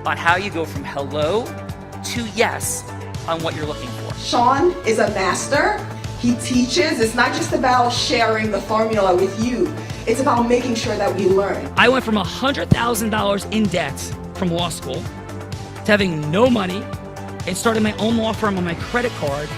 on how you go from hello to yes on what you're looking for. Sean is a master. He teaches. It's not just about sharing the formula with you. It's about making sure that we learn. I went from $100,000 in debt from law school to having no money and starting my own law firm on my credit card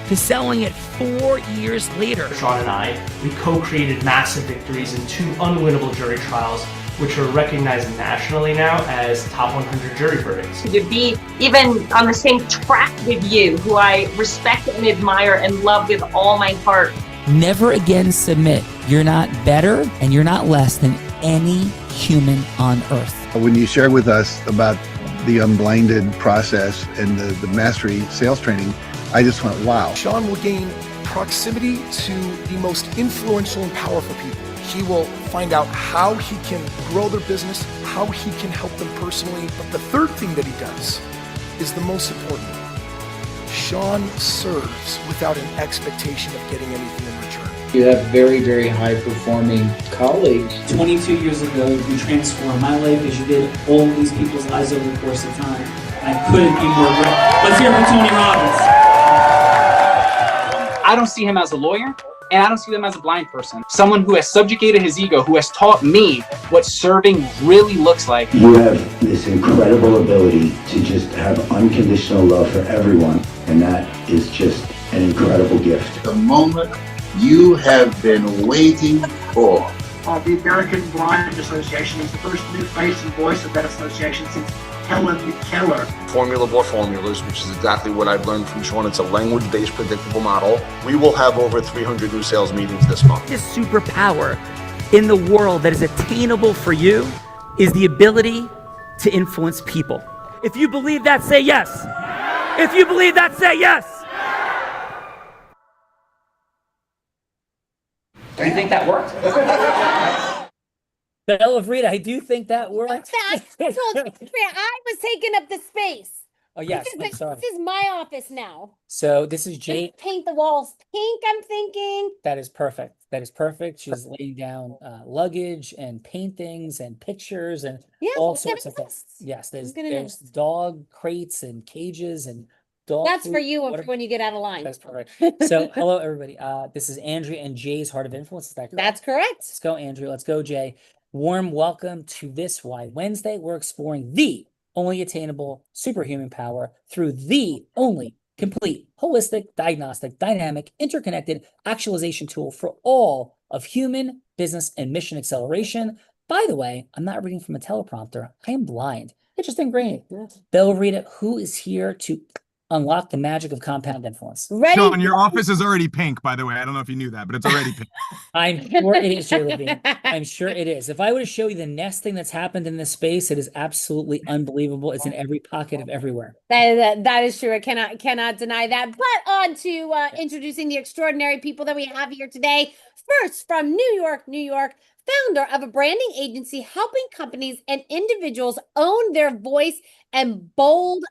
to selling it 4 years later. Sean and I, we co-created massive victories in 2 unwinnable jury trials, which are recognized nationally now as top 100 jury verdicts. To be even on the same track with you, who I respect and admire and love with all my heart. Never again submit. You're not better and you're not less than any human on earth. When you shared with us about the unblinded process and the mastery sales training, I just went, wow. Sean will gain proximity to the most influential and powerful people. He will find out how he can grow their business, how he can help them personally. But the third thing that he does is the most important. Sean serves without an expectation of getting anything in return. You have very, very high-performing colleagues. 22 years ago, you transformed my life as you did all of these people's lives over the course of time. I couldn't be more grateful. Let's hear it from Tony Robbins. I don't see him as a lawyer, and I don't see him as a blind person. Someone who has subjugated his ego, who has taught me what serving really looks like. You have this incredible ability to just have unconditional love for everyone, and that is just an incredible gift. The moment you have been waiting for. The American Blind Association is the first new face and voice of that association since Helen Keller. Formula for formulas, which is exactly what I've learned from Sean. It's a language-based predictable model. We will have over 300 new sales meetings this month. This superpower in the world that is attainable for you is the ability to influence people. If you believe that, say yes. If you believe that, say yes. Do you think that worked? Belle of Rita, I do think that worked. I was taking up the space. Oh, yes, I'm sorry. This is my office now. So this is Jane. Paint the walls pink, I'm thinking. That is perfect. That is perfect. She's laying down luggage and paintings and pictures and all sorts of things. Yes, there's dog crates and cages and dog That's food. for you when you get out of line. That's perfect. So hello, everybody. This is Andrea and Jay's Heart of Influence. Is that correct? That's correct. Let's go, Andrea. Let's go, Jay. Warm welcome to this Why Wednesday. We're exploring the only attainable superhuman power through the only complete, holistic, diagnostic, dynamic, interconnected actualization tool for all of human, business, and mission acceleration. By the way, I'm not reading from a teleprompter. I am blind. It's just ingrained. Belle Rita, who is here to unlock the magic of compound influence? Ready? Sean, your office is already pink, by the way. I don't know if you knew that, but it's already pink. I'm sure it is, Jay Levine. I'm sure it is. If I were to show you the nesting that's happened in this space, it is absolutely unbelievable. It's in every pocket of everywhere. That is true. I cannot deny that. But on to introducing the extraordinary people that we have here today. First, from New York, New York, founder of a branding agency helping companies and individuals own their voice and bold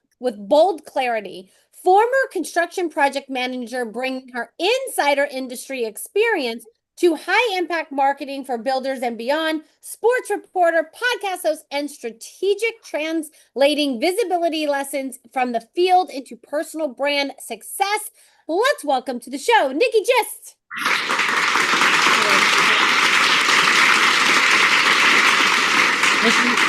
clarity. Former construction project manager bringing her insider industry experience to high impact marketing for builders and beyond, sports reporter, podcast host, and strategic translating visibility lessons from the field into personal brand success. Let's welcome to the show, Nikki Gist.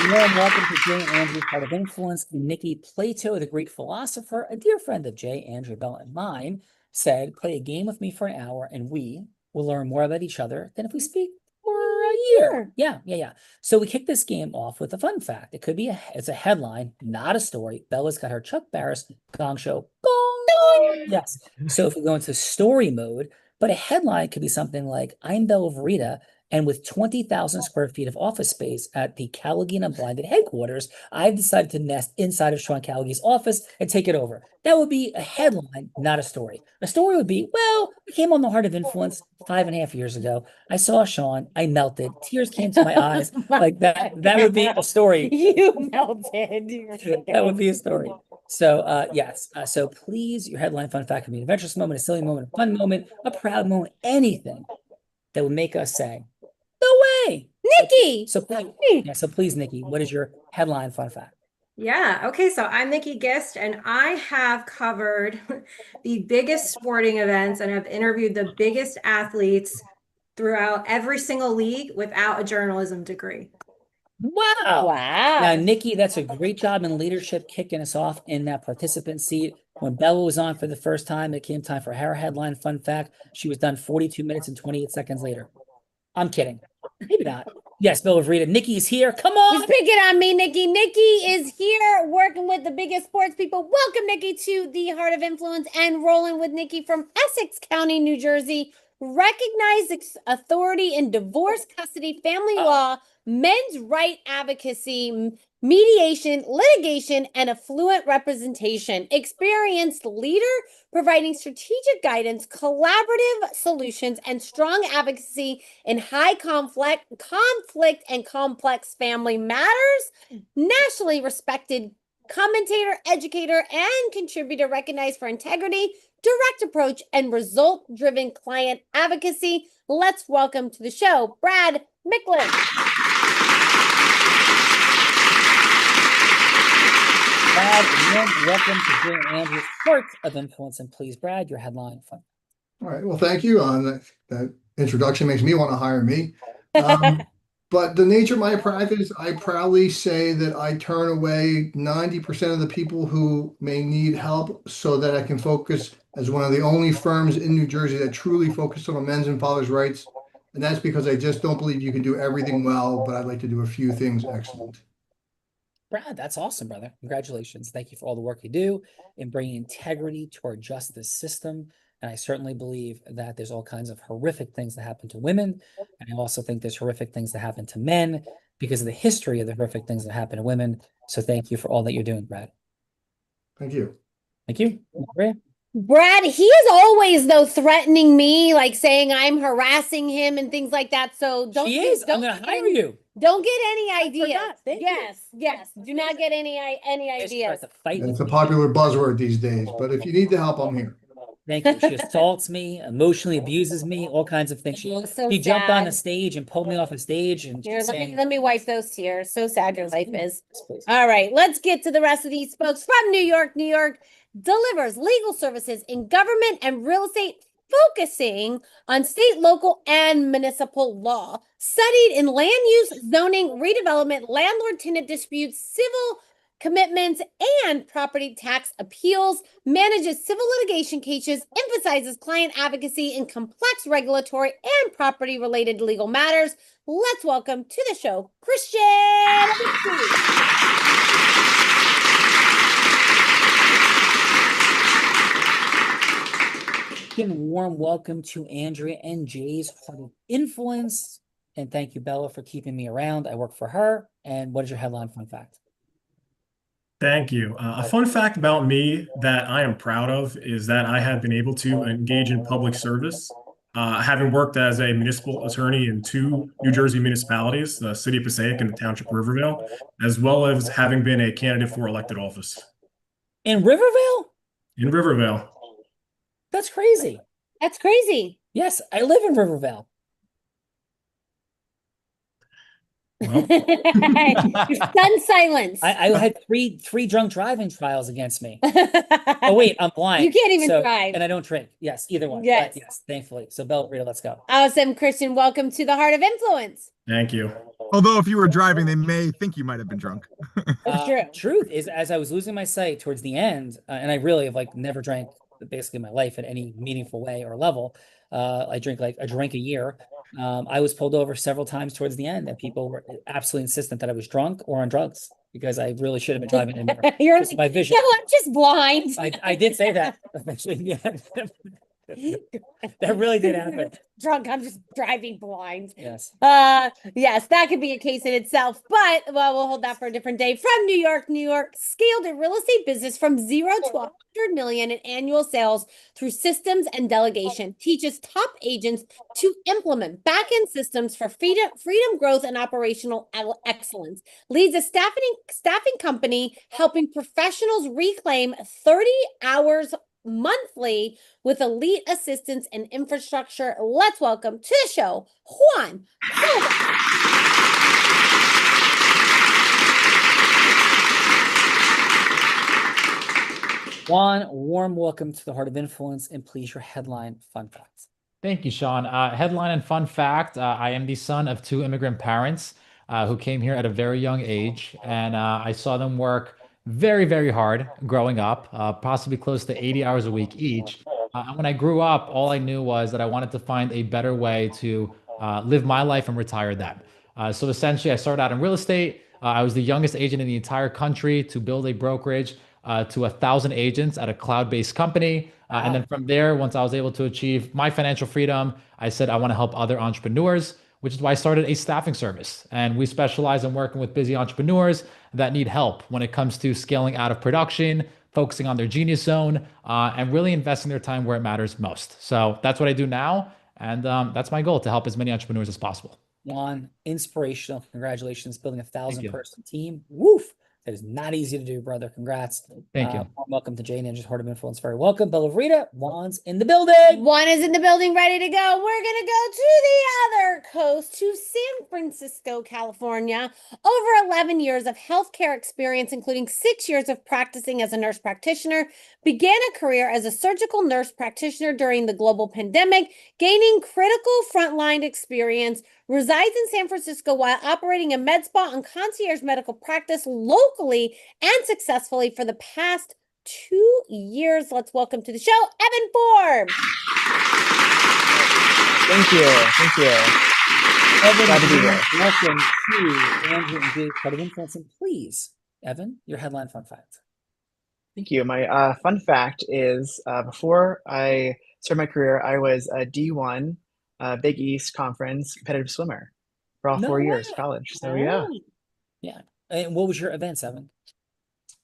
Warm welcome to Jay and Andrew's Heart of Influence. Nikki Plato, the Greek philosopher, a dear friend of Jay, Andrew, Bell, and mine, said, play a game with me for an hour and we will learn more about each other than if we speak for a year. Yeah. So we kick this game off with a fun fact. It could be it's a headline, not a story. Bella's got her Chuck Barris gong show. Gong! Yes. So if we go into story mode, but a headline could be something like, I'm Bella Verita, and with 20,000 square feet of office space at the Callaghan Unblinded headquarters, I've decided to nest inside of Sean Callaghan's office and take it over. That would be a headline, not a story. A story would be, well, I came on the Heart of Influence 5.5 years ago. I saw Sean. I melted. Tears came to my eyes. Like that. That would be a story. You melted. That would be a story. So, yes. So please, your headline fun fact could be an adventurous moment, a silly moment, a fun moment, a proud moment, anything that would make us say, no way, Nikki. So please, Nikki, what is your headline fun fact? Yeah, okay, so I'm Nikki Gist, and I have covered the biggest sporting events and have interviewed the biggest athletes throughout every single league without a journalism degree. Wow. Wow. Now, Nikki, that's a great job in leadership, kicking us off in that participant seat. When Bella was on for the first time, it came time for her headline. Fun fact, she was done 42 minutes and 28 seconds later. I'm kidding. Maybe not. Yes, Bill Rita. Nikki's here. Come on. Just pick it on me, Nikki. Nikki is here working with the biggest sports people. Welcome, Nikki, to the Heart of Influence and rolling with Nikki from Essex County, New Jersey. Recognized authority in divorce, custody, family law, men's right advocacy, mediation, litigation, and affluent representation. Experienced leader providing strategic guidance, collaborative solutions, and strong advocacy in high conflict and complex family matters. Nationally respected commentator, educator, and contributor recognized for integrity, direct approach, and result-driven client advocacy. Let's welcome to the show, Brad Micklin. Brad, welcome to Jay and Andrew's Heart of Influence. And please, Brad, your headline. Fun. All right. Well, thank you. That introduction makes me want to hire me. But the nature of my practice, I proudly say that I turn away 90% of the people who may need help so that I can focus as one of the only firms in New Jersey that truly focus on men's and fathers' rights. And that's because I just don't believe you can do everything well, but I'd like to do a few things excellent. Brad, that's awesome, brother. Congratulations. Thank you for all the work you do in bringing integrity to our justice system. And I certainly believe that there's all kinds of horrific things that happen to women. And I also think there's horrific things that happen to men because of the history of the horrific things that happen to women. So thank you for all that you're doing, Brad. Thank you. Thank you. Maria? Brad, he is always though threatening me, like saying I'm harassing him and things like that. So don't. I'm going to hire you. Don't get any ideas. Yes. Do not get any ideas. It's a popular buzzword these days, but if you need the help, I'm here. Thank you. She assaults me, emotionally abuses me, all kinds of things. She jumped on the stage and pulled me off the stage. And here, let me wipe those tears. So sad your life is. All right, let's get to the rest of these folks from New York. New York delivers legal services in government and real estate, focusing on state, local, and municipal law. Studied in land use, zoning, redevelopment, landlord-tenant disputes, civil commitments, and property tax appeals, manages civil litigation cases, emphasizes client advocacy in complex regulatory and property-related legal matters. Let's welcome to the show, Christian. Warm welcome to Andrea and Jay's Heart of Influence. And thank you, Bella, for keeping me around. I work for her. And what is your headline fun fact? Thank you. A fun fact about me that I am proud of is that I have been able to engage in public service, having worked as a municipal attorney in 2 New Jersey municipalities, the city of Passaic and the township of Rivervale, as well as having been a candidate for elected office. In Rivervale? In Rivervale. That's crazy. That's crazy. Yes, I live in Rivervale. Well. You're stunned silence. I had three drunk driving trials against me. Oh wait, I'm blind. You can't even drive. And I don't drink. Yes, either one. Yes. Yes, thankfully. So Bella, Rita, let's go. Awesome, Christian. Welcome to the Heart of Influence. Thank you. Although if you were driving, they may think you might have been drunk. Truth is, as I was losing my sight towards the end, and I really have never drank basically my life in any meaningful way or level. I drink a drink a year. I was pulled over several times towards the end, and people were absolutely insistent that I was drunk or on drugs because I really should have been driving in there. You're just my vision. No, I'm just blind. I did say that eventually. Yeah. That really did happen. Drunk, I'm just driving blind. Yes. Yes, that could be a case in itself, but we'll hold that for a different day. From New York, scaled a real estate business from 0 to 100 million in annual sales through systems and delegation. Teaches top agents to implement back-end systems for freedom, growth, and operational excellence. Leads a staffing company helping professionals reclaim 30 hours monthly with elite assistance and infrastructure. Let's welcome to the show, Juan. Juan, warm welcome to the Heart of Influence, and please your headline fun facts. Thank you, Sean. Headline and fun fact, I am the son of two immigrant parents who came here at a very young age, and I saw them work very, very hard growing up, possibly close to 80 hours a week each. And when I grew up, all I knew was that I wanted to find a better way to live my life and retire them. So essentially, I started out in real estate. I was the youngest agent in the entire country to build a brokerage to 1,000 agents at a cloud-based company. And then from there, once I was able to achieve my financial freedom, I said I want to help other entrepreneurs, which is why I started a staffing service. And we specialize in working with busy entrepreneurs that need help when it comes to scaling out of production, focusing on their genius zone, and really investing their time where it matters most. So that's what I do now. And that's my goal, to help as many entrepreneurs as possible. Juan, inspirational. Congratulations, building a Thank you. 1,000-person team. Woof. That is not easy to do, brother. Congrats. Thank you. Welcome to Jay and Andrew's Heart of Influence. Very welcome. Bella Rita, Juan's in the building. Juan is in the building, ready to go. We're going to go to the other coast, to San Francisco, California. Over 11 years of healthcare experience, including 6 years of practicing as a nurse practitioner. Began a career as a surgical nurse practitioner during the global pandemic, gaining critical frontline experience. Resides in San Francisco while operating a med spa and concierge medical practice locally and successfully for the past 2 years. Let's welcome to the show, Evan Forbes. Thank you. Thank you. Evan, Glad to be here. welcome to Andrew and Jay's Heart of Influence. And please, Evan, your headline fun fact. Thank you. My fun fact is before I started my career, I was a D1 Big East Conference competitive swimmer for all No 4 years way. of college. So yeah, Yeah. And what was your event, Evan?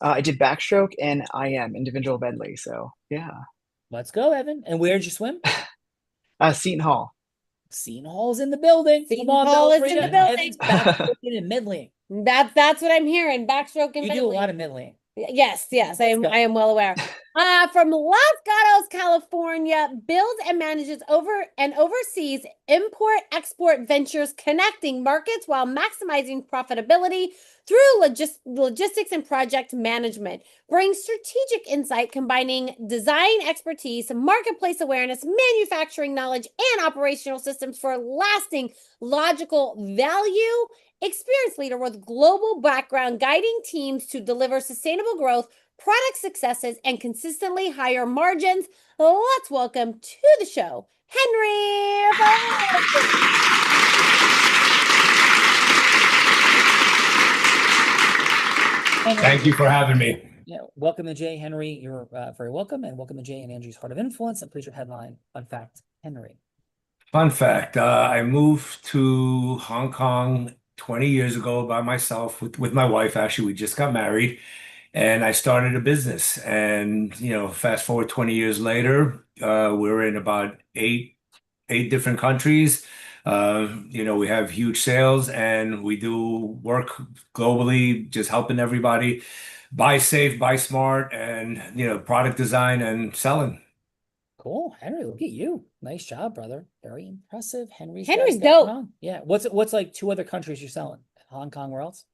I did backstroke and IM, individual medley. So yeah, Let's go, Evan. And where did you swim? Seton Hall. Seton Hall's in the building. Seton Come on, Hall Bella is in Rita. the building. Evan's backstroking and middling. That's what I'm hearing. Backstroke and You do a middling. lot of middling. Yes, I am well aware. From Los Gatos, California, builds and manages overseas import-export ventures, connecting markets while maximizing profitability through logistics and project management. Brings strategic insight, combining design expertise, marketplace awareness, manufacturing knowledge, and operational systems for lasting logical value. Experienced leader with global background, guiding teams to deliver sustainable growth, product successes, and consistently higher margins. Let's welcome to the show, Henry. Thank you for having me. Yeah, welcome to Jay, Henry. You're very welcome, and welcome to Jay and Andrew's Heart of Influence. And please your headline, fun fact, Henry. Fun fact, I moved to Hong Kong 20 years ago by myself with my wife. Actually, we just got married and I started a business. And, fast forward 20 years later, we're in about eight different countries. We have huge sales and we do work globally, just helping everybody buy safe, buy smart, and, product design and selling. Cool, Henry. Look at you. Nice job, brother. Very impressive. Henry's dope. Yeah. What's like 2 other countries you're selling? Hong Kong, where else?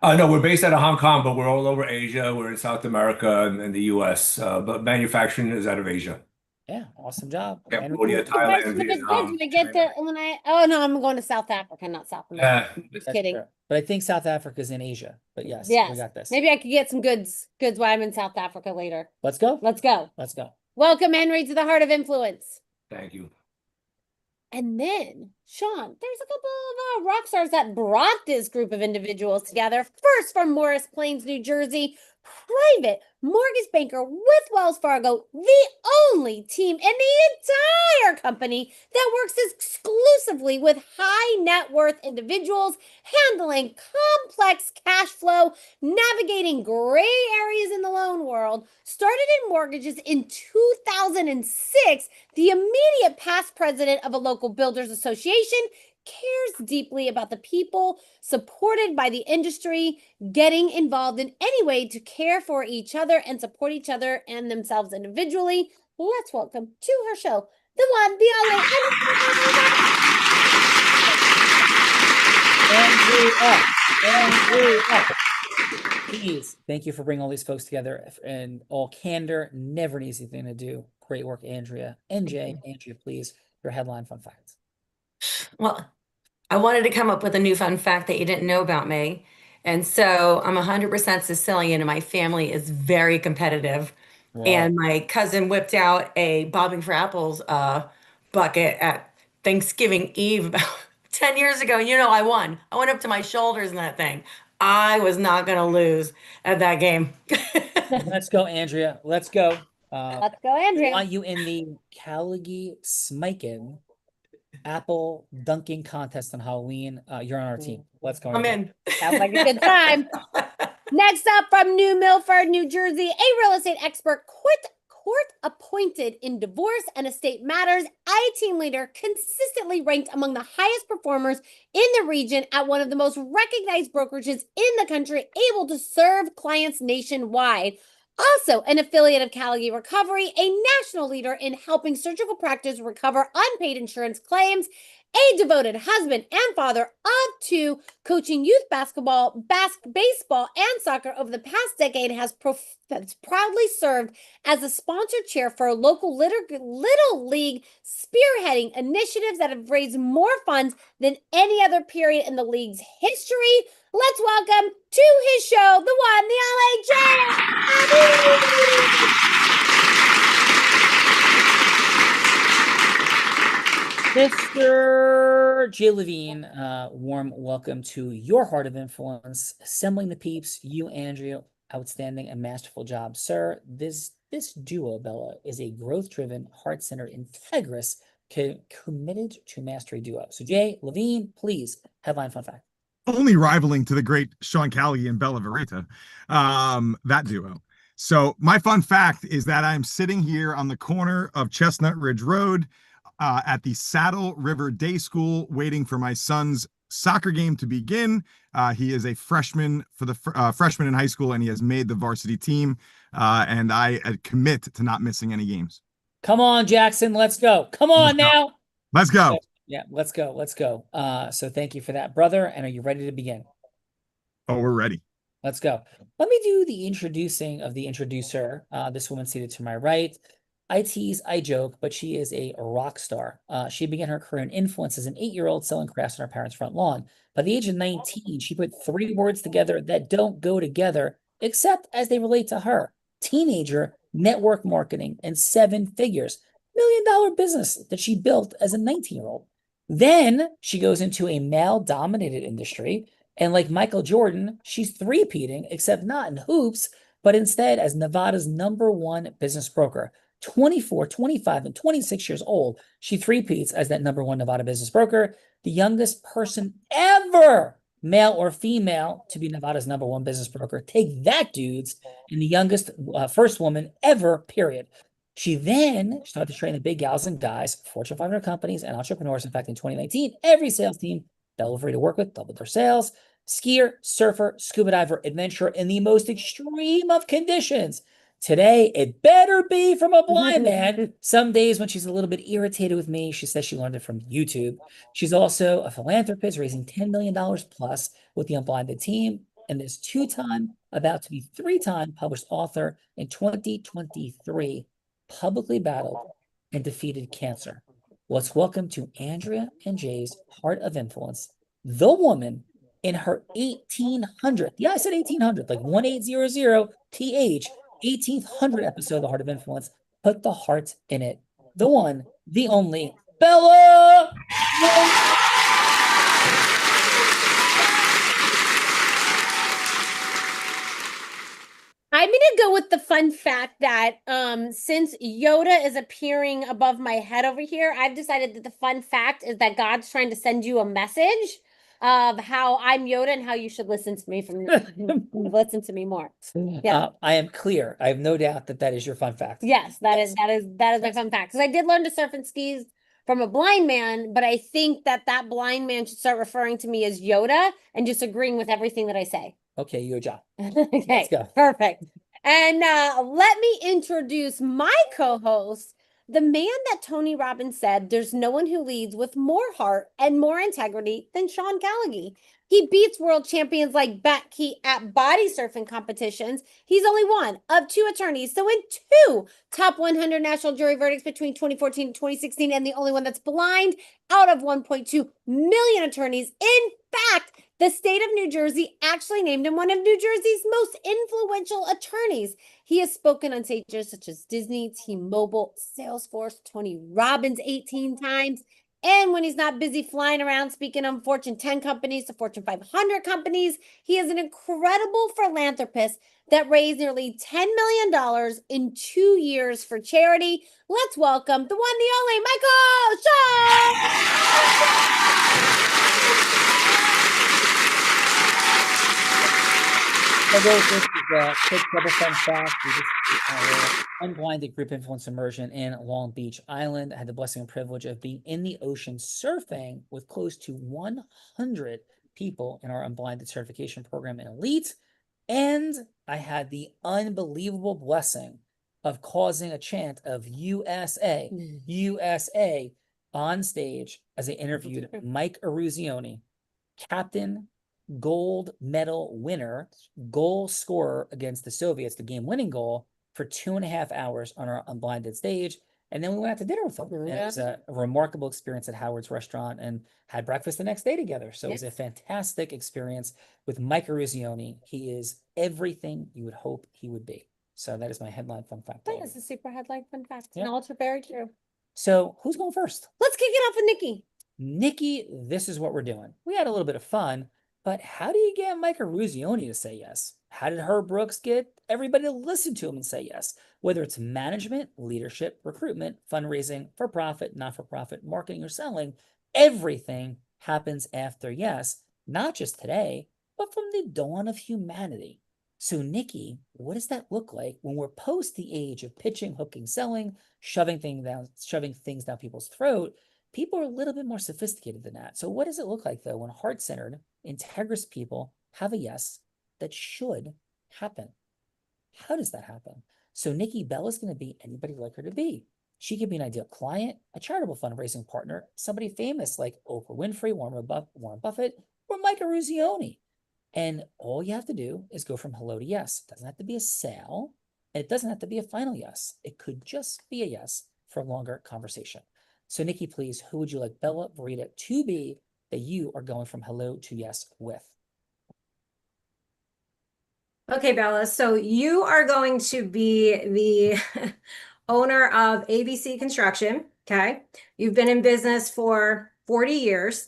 No, we're based out of Hong Kong, but we're all over Asia. We're in South America and the US, but manufacturing is out of Asia. Yeah, awesome job. Cambodia, Thailand, Vietnam. Oh no, I'm going to South Africa, not South America. Just kidding. True. But I think South Africa is in Asia. But yes, Yes, we got this. Maybe I could get some goods while I'm in South Africa later. Let's go. Let's go. Let's go. Welcome, Henry, to the Heart of Influence. Thank you. And then, Sean, there's a couple of rock stars that brought this group of individuals together. First, from Morris Plains, New Jersey, private mortgage banker with Wells Fargo, the only team in the entire company that works exclusively with high net worth individuals, handling complex cash flow, navigating gray areas in the loan world. Started in mortgages in 2006, the immediate past president of a local builders association, cares deeply about the people supported by the industry, getting involved in any way to care for each other and support each other and themselves individually. Let's welcome to her show, the one, the only, Andrew up. Please, thank you for bringing all these folks together and all candor. Never an easy thing to do. Great work, Andrea. NJ, Andrea, please, your headline fun facts. Well, I wanted to come up with a new fun fact that you didn't know about me. And so I'm 100% Sicilian and my family is very competitive. And my cousin whipped out a bobbing for apples bucket at Thanksgiving Eve about 10 years ago. And I won. I went up to my shoulders in that thing. I was not going to lose at that game. Let's go, Andrea. Let's go. Let's go, Andrea. I want you in the Callagee Smikin apple dunking contest on Halloween. You're on our team. Let's go. I'm Andrea. in. Sounds like a good time. Next up from New Milford, New Jersey, a real estate expert, court appointed in divorce and estate matters, a team leader consistently ranked among the highest performers in the region at one of the most recognized brokerages in the country, able to serve clients nationwide. Also an affiliate of Callagee Recovery, a national leader in helping surgical practice recover unpaid insurance claims, a devoted husband and father of two, coaching youth basketball, baseball, and soccer over the past decade, has proudly served as a sponsored chair for local Little League, spearheading initiatives that have raised more funds than any other period in the league's history. Let's welcome to his show, the one, the LA Mr. Jay Levine, warm welcome to your Heart of Influence, assembling the peeps. You, Andrea, outstanding and masterful job, sir. This duo, Bella, is a growth-driven, heart-centered, integrous, committed to mastery duo. So, Jay Levine, please, headline fun fact. Only rivaling to the great Sean Callagee and Bella Verita, that duo. So my fun fact is that I'm sitting here on the corner of Chestnut Ridge Road at the Saddle River Day School, waiting for my son's soccer game to begin. He is a freshman for the freshman in high school, and he has made the varsity team. And I commit to not missing any games. Come on, Jackson, let's go. Come on now. Let's go. Yeah, let's go. Let's go. So thank you for that, brother. And are you ready to begin? Oh, we're ready. Let's go. Let me do the introducing of the introducer. This woman seated to my right. I tease, I joke, but she is a rock star. She began her career in influence as an 8-year-old selling crafts on her parents' front lawn. By the age of 19, she put 3 words together that don't go together, except as they relate to her. Teenager, network marketing, and 7 figures. $1 million business that she built as a 19-year-old. Then she goes into a male-dominated industry, and like Michael Jordan, she's three-peating, except not in hoops, but instead as Nevada's #1 business broker. 24, 25, and 26 years old, she three-peats as that #1 Nevada business broker, the youngest person ever, male or female, to be Nevada's #1 business broker. Take that, dudes, and the youngest first woman ever, period. She then started to train the big gals and guys, Fortune 500 companies and entrepreneurs. In fact, in 2019, every sales team Bella was free to work with doubled their sales. Skier, surfer, scuba diver, adventurer in the most extreme of conditions. Today, it better be from a blind man. Some days when she's a little bit irritated with me, she says she learned it from YouTube. She's also a philanthropist, raising $10 million plus with the Unblinded team, and this 2-time, about to be 3-time published author in 2023. Publicly battled and defeated cancer. Let's welcome to Andrea and Jay's Heart of Influence, the woman in her 1800th, yeah, I said 1800, like 1800 TH, 1800 episode of the Heart of Influence. Put the heart in it. The one, the only, Bella! I'm going to go with the fun fact that since Yoda is appearing above my head over here, I've decided that the fun fact is that God's trying to send you a message of how I'm Yoda and how you should listen to me listen to me more. Yeah. I am clear. I have no doubt that is your fun fact. Yes, that is my fun fact. Because I did learn to surf and skis from a blind man, but I think that blind man should start referring to me as Yoda and just agreeing with everything that I say. Okay, your job. Okay, let's go. Perfect. And let me introduce my co-host, The man that Tony Robbins said there's no one who leads with more heart and more integrity than Sean Callagy. He beats world champions like Becky at body surfing competitions. He's only one of two attorneys. So in two top 100 national jury verdicts between 2014 and 2016, and the only one that's blind out of 1.2 million attorneys. In fact, the state of New Jersey actually named him one of New Jersey's most influential attorneys. He has spoken on stages such as Disney, T-Mobile, Salesforce, Tony Robbins 18 times. And when he's not busy flying around speaking on Fortune 10 companies to Fortune 500 companies, he is an incredible philanthropist that raised nearly $10 million in 2 years for charity. Let's welcome the one, the only Michael This is a quick double fun fact. We just our unblinded group influence immersion in Long Beach Island. I had the blessing and privilege of being in the ocean surfing with close to 100 people in our unblinded certification program in Elite. And I had the unbelievable blessing of causing a chant of USA, USA on stage as I interviewed Mike Eruzione, captain, gold medal winner, goal scorer against the Soviets, the game winning goal, for 2.5 hours on our unblinded stage. And then we went out to dinner with him. And it was a remarkable experience at Howard's restaurant and had breakfast the next day together. So it was a fantastic experience with Mike Eruzione. He is everything you would hope he would be. So that is my headline fun fact. That is a super headline fun fact. Yeah. No, it's very true. So who's going first? Let's kick it off with Nikki. Nikki, this is what we're doing. We had a little bit of fun, but how do you get Mike Eruzione to say yes? How did Herb Brooks get everybody to listen to him and say yes? Whether it's management, leadership, recruitment, fundraising, for profit, not for profit, marketing, or selling, everything happens after yes, not just today, but from the dawn of humanity. So, Nikki, what does that look like when we're post the age of pitching, hooking, selling, shoving things down people's throat? People are a little bit more sophisticated than that. So what does it look like, though, when heart-centered, integrous people have a yes that should happen? How does that happen? So Nikki Bell is going to be anybody like her to be. She could be an ideal client, a charitable fundraising partner, somebody famous like Oprah Winfrey, Warren Buffett, or Mike Eruzione. And all you have to do is go from hello to yes. It doesn't have to be a sale. And it doesn't have to be a final yes. It could just be a yes for a longer conversation. So Nikki, please, who would you like Bella Verita to be that you are going from hello to yes with? Okay, Bella. So you are going to be the owner of ABC Construction. Okay. You've been in business for 40 years.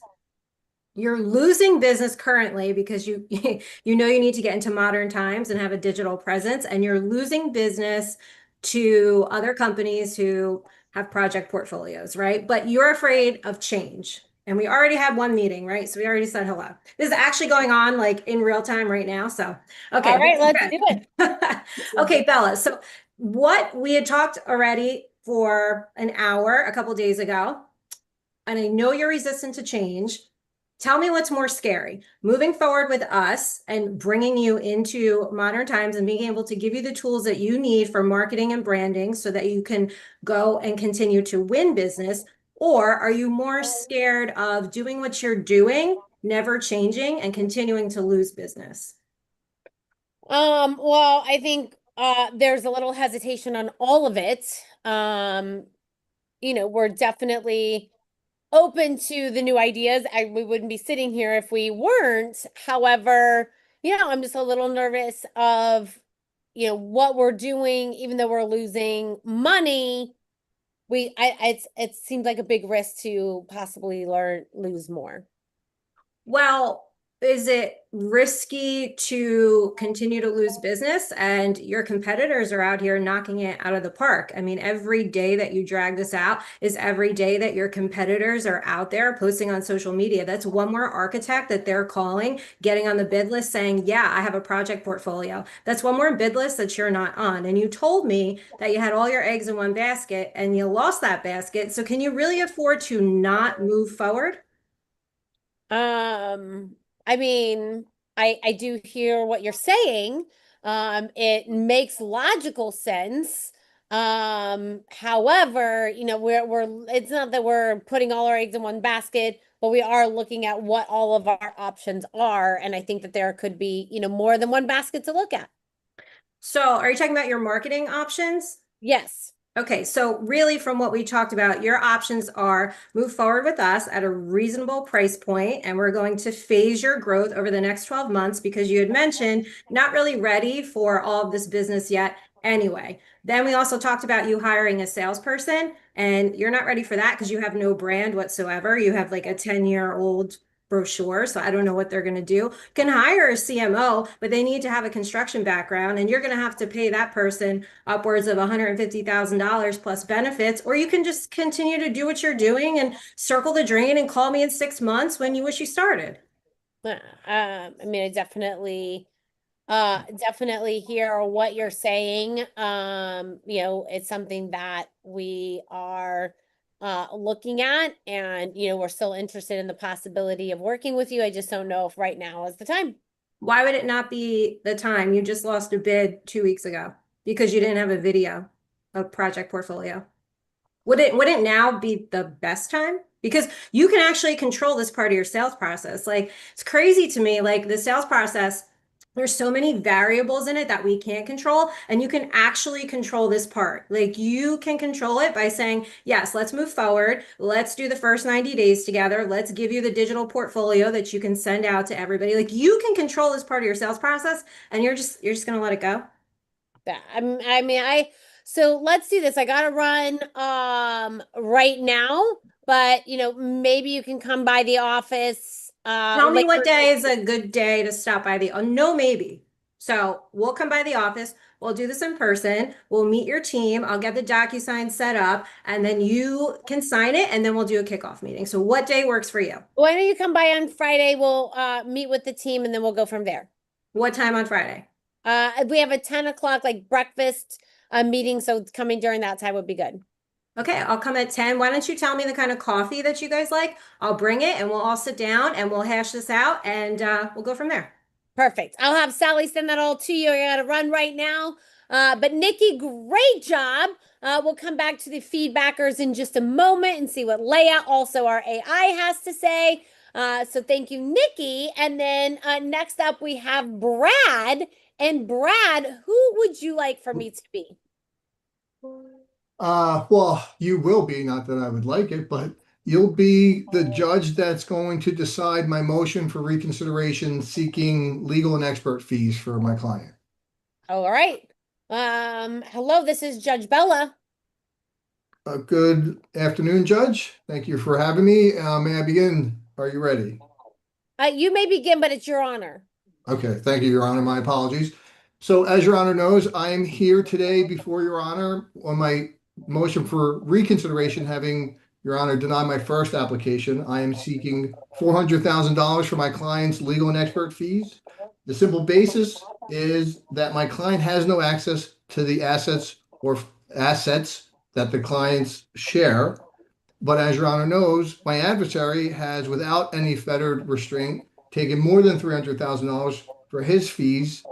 You're losing business currently because you you know you need to get into modern times and have a digital presence, and you're losing business to other companies who have project portfolios, right? But you're afraid of change. And we already had one meeting, right? So we already said hello. This is actually going on like in real time right now. So, okay. All right, let's do it. Okay, Bella. So what we had talked already for an hour a couple days ago, and I know you're resistant to change. Tell me what's more scary, moving forward with us and bringing you into modern times and being able to give you the tools that you need for marketing and branding so that you can go and continue to win business. Or are you more scared of doing what you're doing, never changing, and continuing to lose business? Well, I think there's a little hesitation on all of it. We're definitely open to the new ideas. We wouldn't be sitting here if we weren't. However, I'm just a little nervous of, what we're doing, even though we're losing money. It seems like a big risk to possibly lose more. Well, is it risky to continue to lose business? And your competitors are out here knocking it out of the park. I mean, every day that you drag this out is every day that your competitors are out there posting on social media. That's one more architect that they're calling, getting on the bid list saying, yeah, I have a project portfolio. That's one more bid list that you're not on. And you told me that you had all your eggs in one basket and you lost that basket. So can you really afford to not move forward? I mean, I do hear what you're saying. It makes logical sense. However, we're it's not that we're putting all our eggs in one basket, but we are looking at what all of our options are. And I think that there could be, more than one basket to look at. So are you talking about your marketing options? Yes. Okay, so really from what we talked about, your options are move forward with us at a reasonable price point, and we're going to phase your growth over the next 12 months because you had mentioned not really ready for all of this business yet anyway. Then we also talked about you hiring a salesperson, and you're not ready for that because you have no brand whatsoever. You have like a 10-year-old brochure, so I don't know what they're going to do. You can hire a CMO, but they need to have a construction background, and you're going to have to pay that person upwards of $150,000 plus benefits, or you can just continue to do what you're doing and circle the drain and call me in 6 months when you wish you started. I mean, I definitely hear what you're saying. It's something that we are looking at, and we're still interested in the possibility of working with you. I just don't know if right now is the time. Why would it not be the time? You just lost a bid 2 weeks ago because you didn't have a video of project portfolio. Would it now be the best time? Because you can actually control this part of your sales process. Like, it's crazy to me, like the sales process, there's so many variables in it that we can't control, and you can actually control this part. Like, you can control it by saying, yes, let's move forward. Let's do the first 90 days together. Let's give you the digital portfolio that you can send out to everybody. Like, you can control this part of your sales process, and you're just gonna let it go. So let's do this. I gotta run right now, but maybe you can come by the office. Tell me what later. day is a good day to stop by the, oh, no, maybe. So we'll come by the office. We'll do this in person. We'll meet your team. I'll get the DocuSign set up, and then you can sign it, and then we'll do a kickoff meeting. So what day works for you? Why don't you come by on Friday? We'll meet with the team, and then we'll go from there. What time on Friday? We have a 10 o'clock like breakfast meeting, so coming during that time would be good. Okay, I'll come at 10. Why don't you tell me the kind of coffee that you guys like? I'll bring it, and we'll all sit down and we'll hash this out, and we'll go from there. Perfect. I'll have Sally send that all to you. I gotta run right now. But Nikki, great job. We'll come back to the feedbackers in just a moment and see what Leia, also our AI, has to say. So thank you, Nikki. And then next up we have Brad. And Brad, who would you like for me to be? Well, you will be, not that I would like it, but you'll be the judge that's going to decide my motion for reconsideration seeking legal and expert fees for my client. All right. Hello, this is Judge Bella. Good afternoon, Judge. Thank you for having me. May I begin? Are you ready? You may begin, but it's your honor. Okay, thank you, Your Honor. My apologies. So as Your Honor knows, I am here today before Your Honor on my motion for reconsideration, having Your Honor deny my first application. I am seeking $400,000 for my client's legal and expert fees. The simple basis is that my client has no access to the assets that the clients share. But as Your Honor knows, my adversary has, without any fettered restraint, taken more than $300,000 for his fees.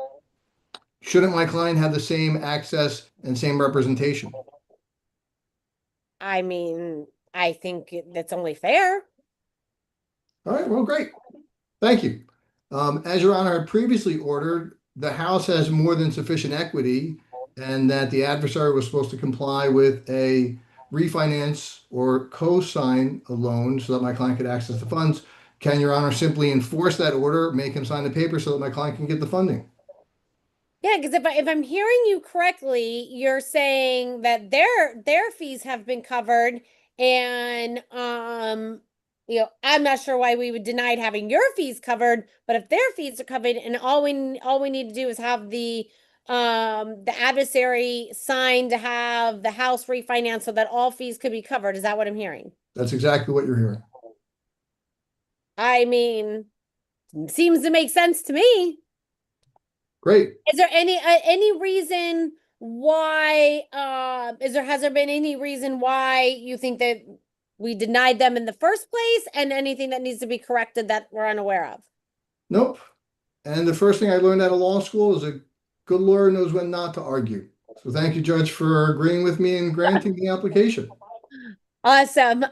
Shouldn't my client have the same access and same representation? I mean, I think that's only fair. All right, well, great. Thank you. As Your Honor had previously ordered, the House has more than sufficient equity, and that the adversary was supposed to comply with a refinance or co-sign a loan so that my client could access the funds. Can Your Honor simply enforce that order, make him sign the paper so that my client can get the funding? Yeah, because if I'm hearing you correctly, you're saying that their fees have been covered, and I'm not sure why we would deny having your fees covered, but if their fees are covered, and all we need to do is have the adversary sign to have the house refinanced so that all fees could be covered. Is that what I'm hearing? That's exactly what you're hearing. I mean, seems to make sense to me. Great. Is there any reason why has there been any reason why you think that we denied them in the first place, and anything that needs to be corrected that we're unaware of? Nope. And the first thing I learned out of law school is a good lawyer knows when not to argue. So thank you, Judge, for agreeing with me and granting the application. Awesome.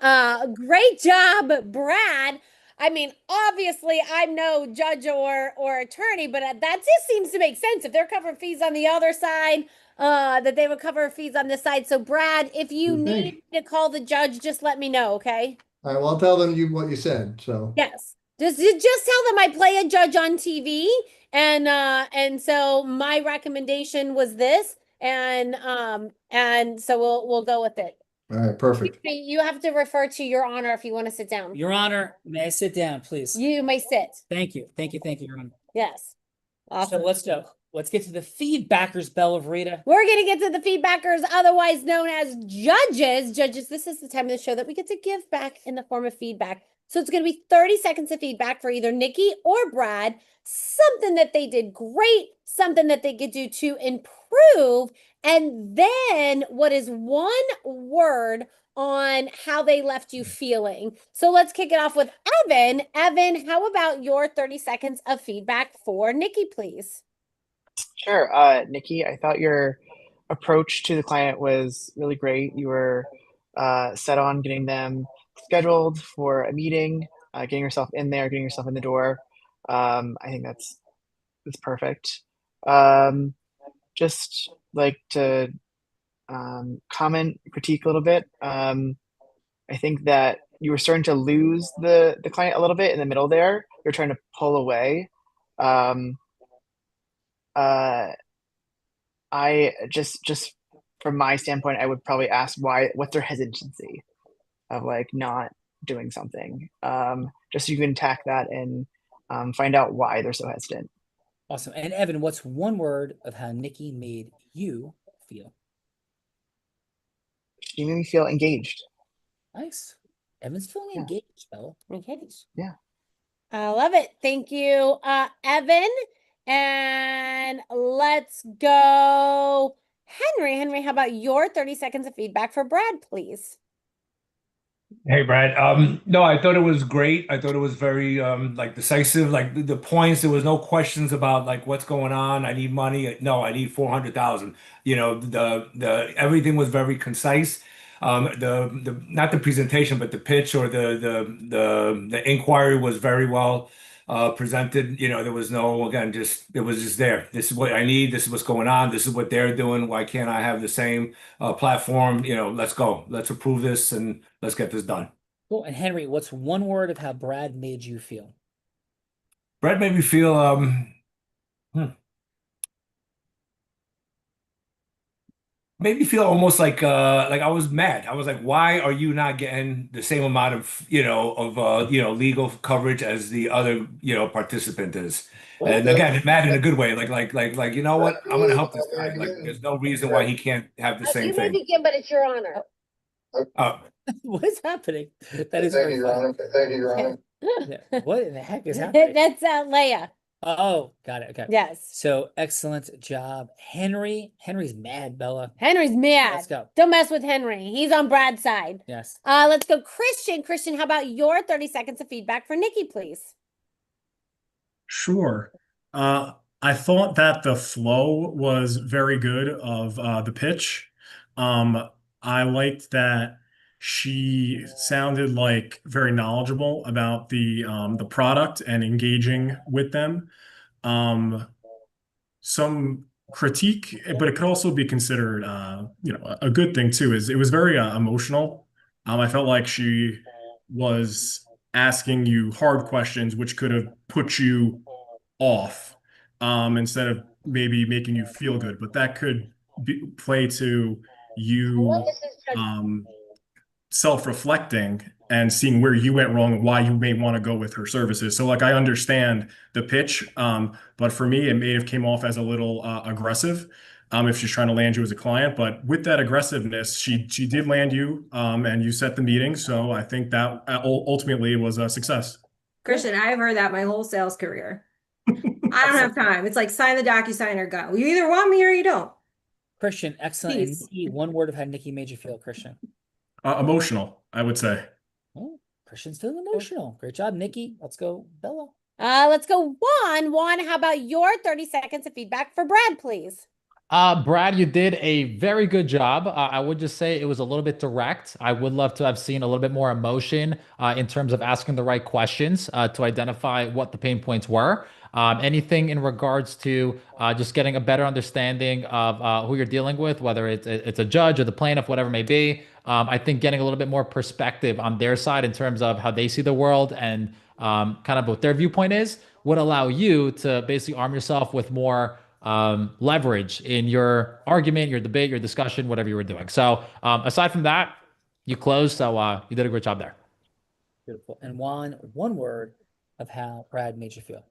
Great job, Brad. I mean, obviously, I'm no judge or attorney, but that just seems to make sense. If they're covering fees on the other side, that they would cover fees on this side. So, Brad, if you need to call the judge, just let me know, okay? All right, well, I'll tell them what you said. So Yes. Just tell them I play a judge on TV, and so my recommendation was this, and so we'll go with it. all right, perfect. You have to refer to Your Honor if you want to sit down. Your Honor, may I sit down, please? You may sit. Thank you. Thank you. Thank you, Your Honor. Yes. Awesome. So let's go. Let's get to the feedbackers, Bella Verita. We're going to get to the feedbackers, otherwise known as judges. Judges, this is the time of the show that we get to give back in the form of feedback. So it's going to be 30 seconds of feedback for either Nikki or Brad, something that they did great, something that they could do to improve, and then what is one word on how they left you feeling. So let's kick it off with Evan. Evan, how about your 30 seconds of feedback for Nikki, please? Sure. Nikki, I thought your approach to the client was really great. You were set on getting them scheduled for a meeting, getting yourself in there, getting yourself in the door. I think that's perfect. Just like to comment, critique a little bit. I think that you were starting to lose the client a little bit in the middle there. You're trying to pull away. I just from my standpoint, I would probably ask what's their hesitancy of like not doing something. Just so you can attack that and find out why they're so hesitant. Awesome. And Evan, what's one word of how Nikki made you feel? She made me feel engaged. Nice. Evan's feeling engaged, though. Engaged. Yeah. I love it. Thank you, Evan. And let's go, Henry. Henry, how about your 30 seconds of feedback for Brad, please? Hey, Brad. No, I thought it was great. I thought it was very like decisive, like the points. There was no questions about like what's going on. I need money. No, I need 400,000. You know, the everything was very concise. The not the presentation, but the pitch or the inquiry was very well presented. You know, there was no, again, just it was just there. This is what I need. This is what's going on. This is what they're doing. Why can't I have the same platform? You know, let's go. Let's approve this and let's get this done. Cool. And Henry, what's one word of how Brad made you feel? Brad made me feel made me feel almost like I was mad. I was like, why are you not getting the same amount of legal coverage as the other participant is? And again, mad in a good way, like you know what? I'm gonna help this guy. Like there's no reason why he can't have the same You may thing. begin, but it's Your Honor. What is happening? That is very funny. Thank you, Your Honor. Yeah. What in the heck is happening? That's Leia. Oh, got it. Okay. Yes. So excellent job, Henry. Henry's mad, Bella. Henry's mad. Let's go. Don't mess with Henry. He's on Brad's side. Yes. Let's go, Christian. Christian, how about your 30 seconds of feedback for Nikki, please? Sure. I thought that the flow was very good of the pitch. I liked that she sounded like very knowledgeable about the product and engaging with them. Some critique, but it could also be considered a good thing too, is it was very emotional. I felt like she was asking you hard questions, which could have put you off instead of maybe making you feel good, but that could play to you self-reflecting and seeing where you went wrong and why you may want to go with her services. So like I understand the pitch, but for me, it may have came off as a little aggressive if she's trying to land you as a client. But with that aggressiveness, she did land you and you set the meeting. So I think that ultimately was a success. Christian, I've heard that my whole sales career. I don't have time. It's like sign the DocuSign or go. You either want me or you don't. Christian, excellent. And Nikki, one word of how Nikki made you feel, Christian. Emotional, I would say. Oh, Christian's feeling emotional. Great job, Nikki. Let's go, Bella. Let's go, Juan. Juan, how about your 30 seconds of feedback for Brad, please? Brad, you did a very good job. I would just say it was a little bit direct. I would love to have seen a little bit more emotion in terms of asking the right questions to identify what the pain points were. Anything in regards to just getting a better understanding of who you're dealing with, whether it's a judge or the plaintiff, whatever it may be. I think getting a little bit more perspective on their side in terms of how they see the world and kind of what their viewpoint is would allow you to basically arm yourself with more leverage in your argument, your debate, your discussion, whatever you were doing. So aside from that, you closed. So you did a great job there. Beautiful. And Juan, one word of how Brad made you feel.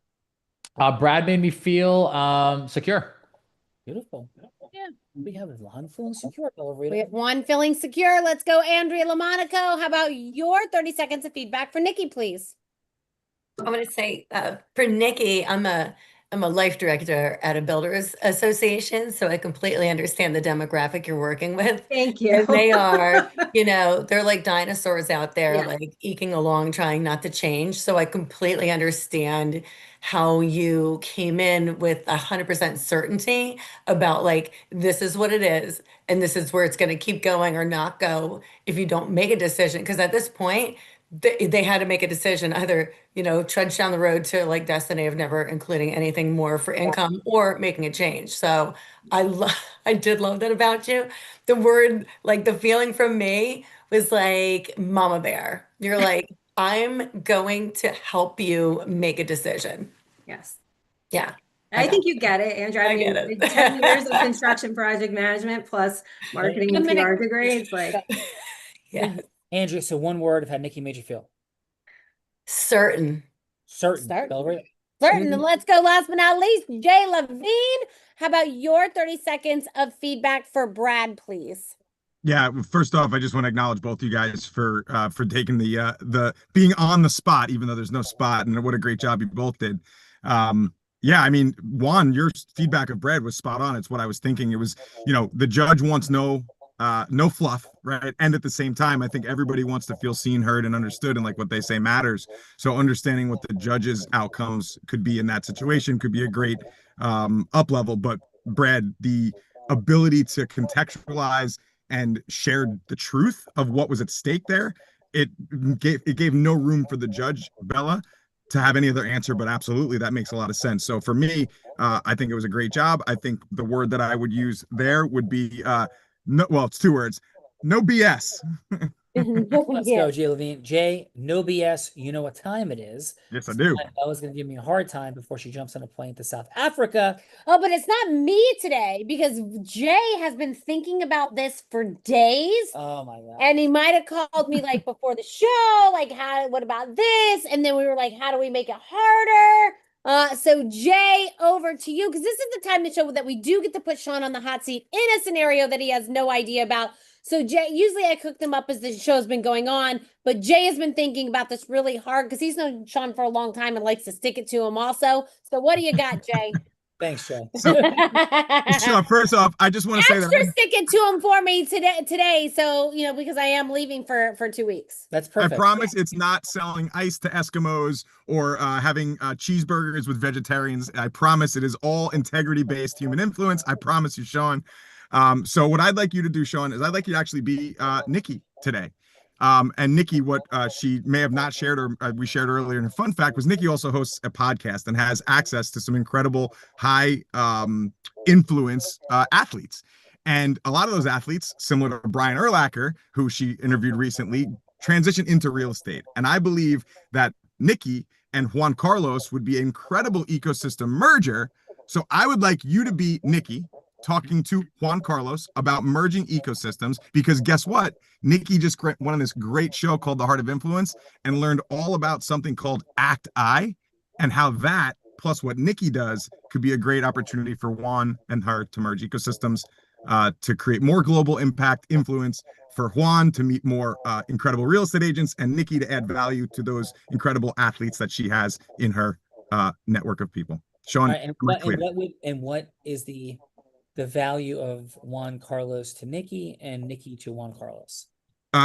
Brad made me feel secure. Beautiful. Yeah. We have Juan feeling secure, Bella. We have Juan feeling secure. Let's go, Andrea LaMonaco. How about your 30 seconds of feedback for Nikki, please? I'm going to say for Nikki, I'm a life director at a builders association, so I completely understand the demographic you're working with. Thank you. And they are, they're like dinosaurs out there, Yeah. like eking along, trying not to change. So I completely understand how you came in with 100% certainty about like, this is what it is, and this is where it's going to keep going or not go if you don't make a decision. Because at this point, they had to make a decision, either trudge down the road to like destiny of never including anything more for income or making a change. So I did love that about you. The word, like the feeling from me was like mama bear. You're like, I'm going to help you make a decision. Yes. Yeah. I think you get it, Andrew. I mean, get it. 10 years of construction project management plus marketing and PR degree. It's like, yeah. Andrea, so one word of how Nikki made you feel. Certain. Certain. Certain. And let's go last but not least, Jay Levine. How about your 30 seconds of feedback for Brad, please? Yeah, first off, I just want to acknowledge both you guys for taking the being on the spot, even though there's no spot, and what a great job you both did. Yeah, I mean, Juan, your feedback of Brad was spot on. It's what I was thinking. It was, the judge wants no fluff, right? And at the same time, I think everybody wants to feel seen, heard, and understood, and like what they say matters. So understanding what the judge's outcomes could be in that situation could be a great up level. But Brad, the ability to contextualize and shared the truth of what was at stake there, it gave no room for the judge, Bella, to have any other answer. But absolutely, that makes a lot of sense. So for me, I think it was a great job. I think the word that I would use there would be no, well, it's two words: no BS. Let's go, Jay Levine. Jay, no BS. You know what time it is. Yes, I do. Bella's going to give me a hard time before she jumps on a plane to South Africa. Oh, but it's not me today because Jay has been thinking about this for days. Oh my God. And he might have called me like before the show, like, what about this? And then we were like, how do we make it harder? So Jay, over to you, because this is the time to show that we do get to put Sean on the hot seat in a scenario that he has no idea about. So Jay, usually I cook them up as the show's been going on, but Jay has been thinking about this really hard because he's known Sean for a long time and likes to stick it to him also. So what do you got, Jay? Thanks, Jay. So first off, I just want to say that stick it to him for me today. So, because I am leaving for 2 weeks. That's perfect. I promise it's not selling ice to Eskimos or having cheeseburgers with vegetarians. I promise it is all integrity-based human influence. I promise you, Sean. So what I'd like you to do, Sean, is I'd like you to actually be Nikki today. And Nikki, what she may have not shared or we shared earlier in a fun fact was Nikki also hosts a podcast and has access to some incredible high influence athletes. And a lot of those athletes, similar to Brian Urlacher, who she interviewed recently, transition into real estate. And I believe that Nikki and Juan Carlos would be an incredible ecosystem merger. So I would like you to be Nikki, talking to Juan Carlos about merging ecosystems, because guess what? Nikki just went on this great show called The Heart of Influence and learned all about something called Act I, and how that plus what Nikki does could be a great opportunity for Juan and her to merge ecosystems, to create more global impact influence, for Juan to meet more incredible real estate agents, and Nikki to add value to those incredible athletes that she has in her network of people. Sean, right, and what is the value of Juan Carlos to Nikki and Nikki to Juan Carlos?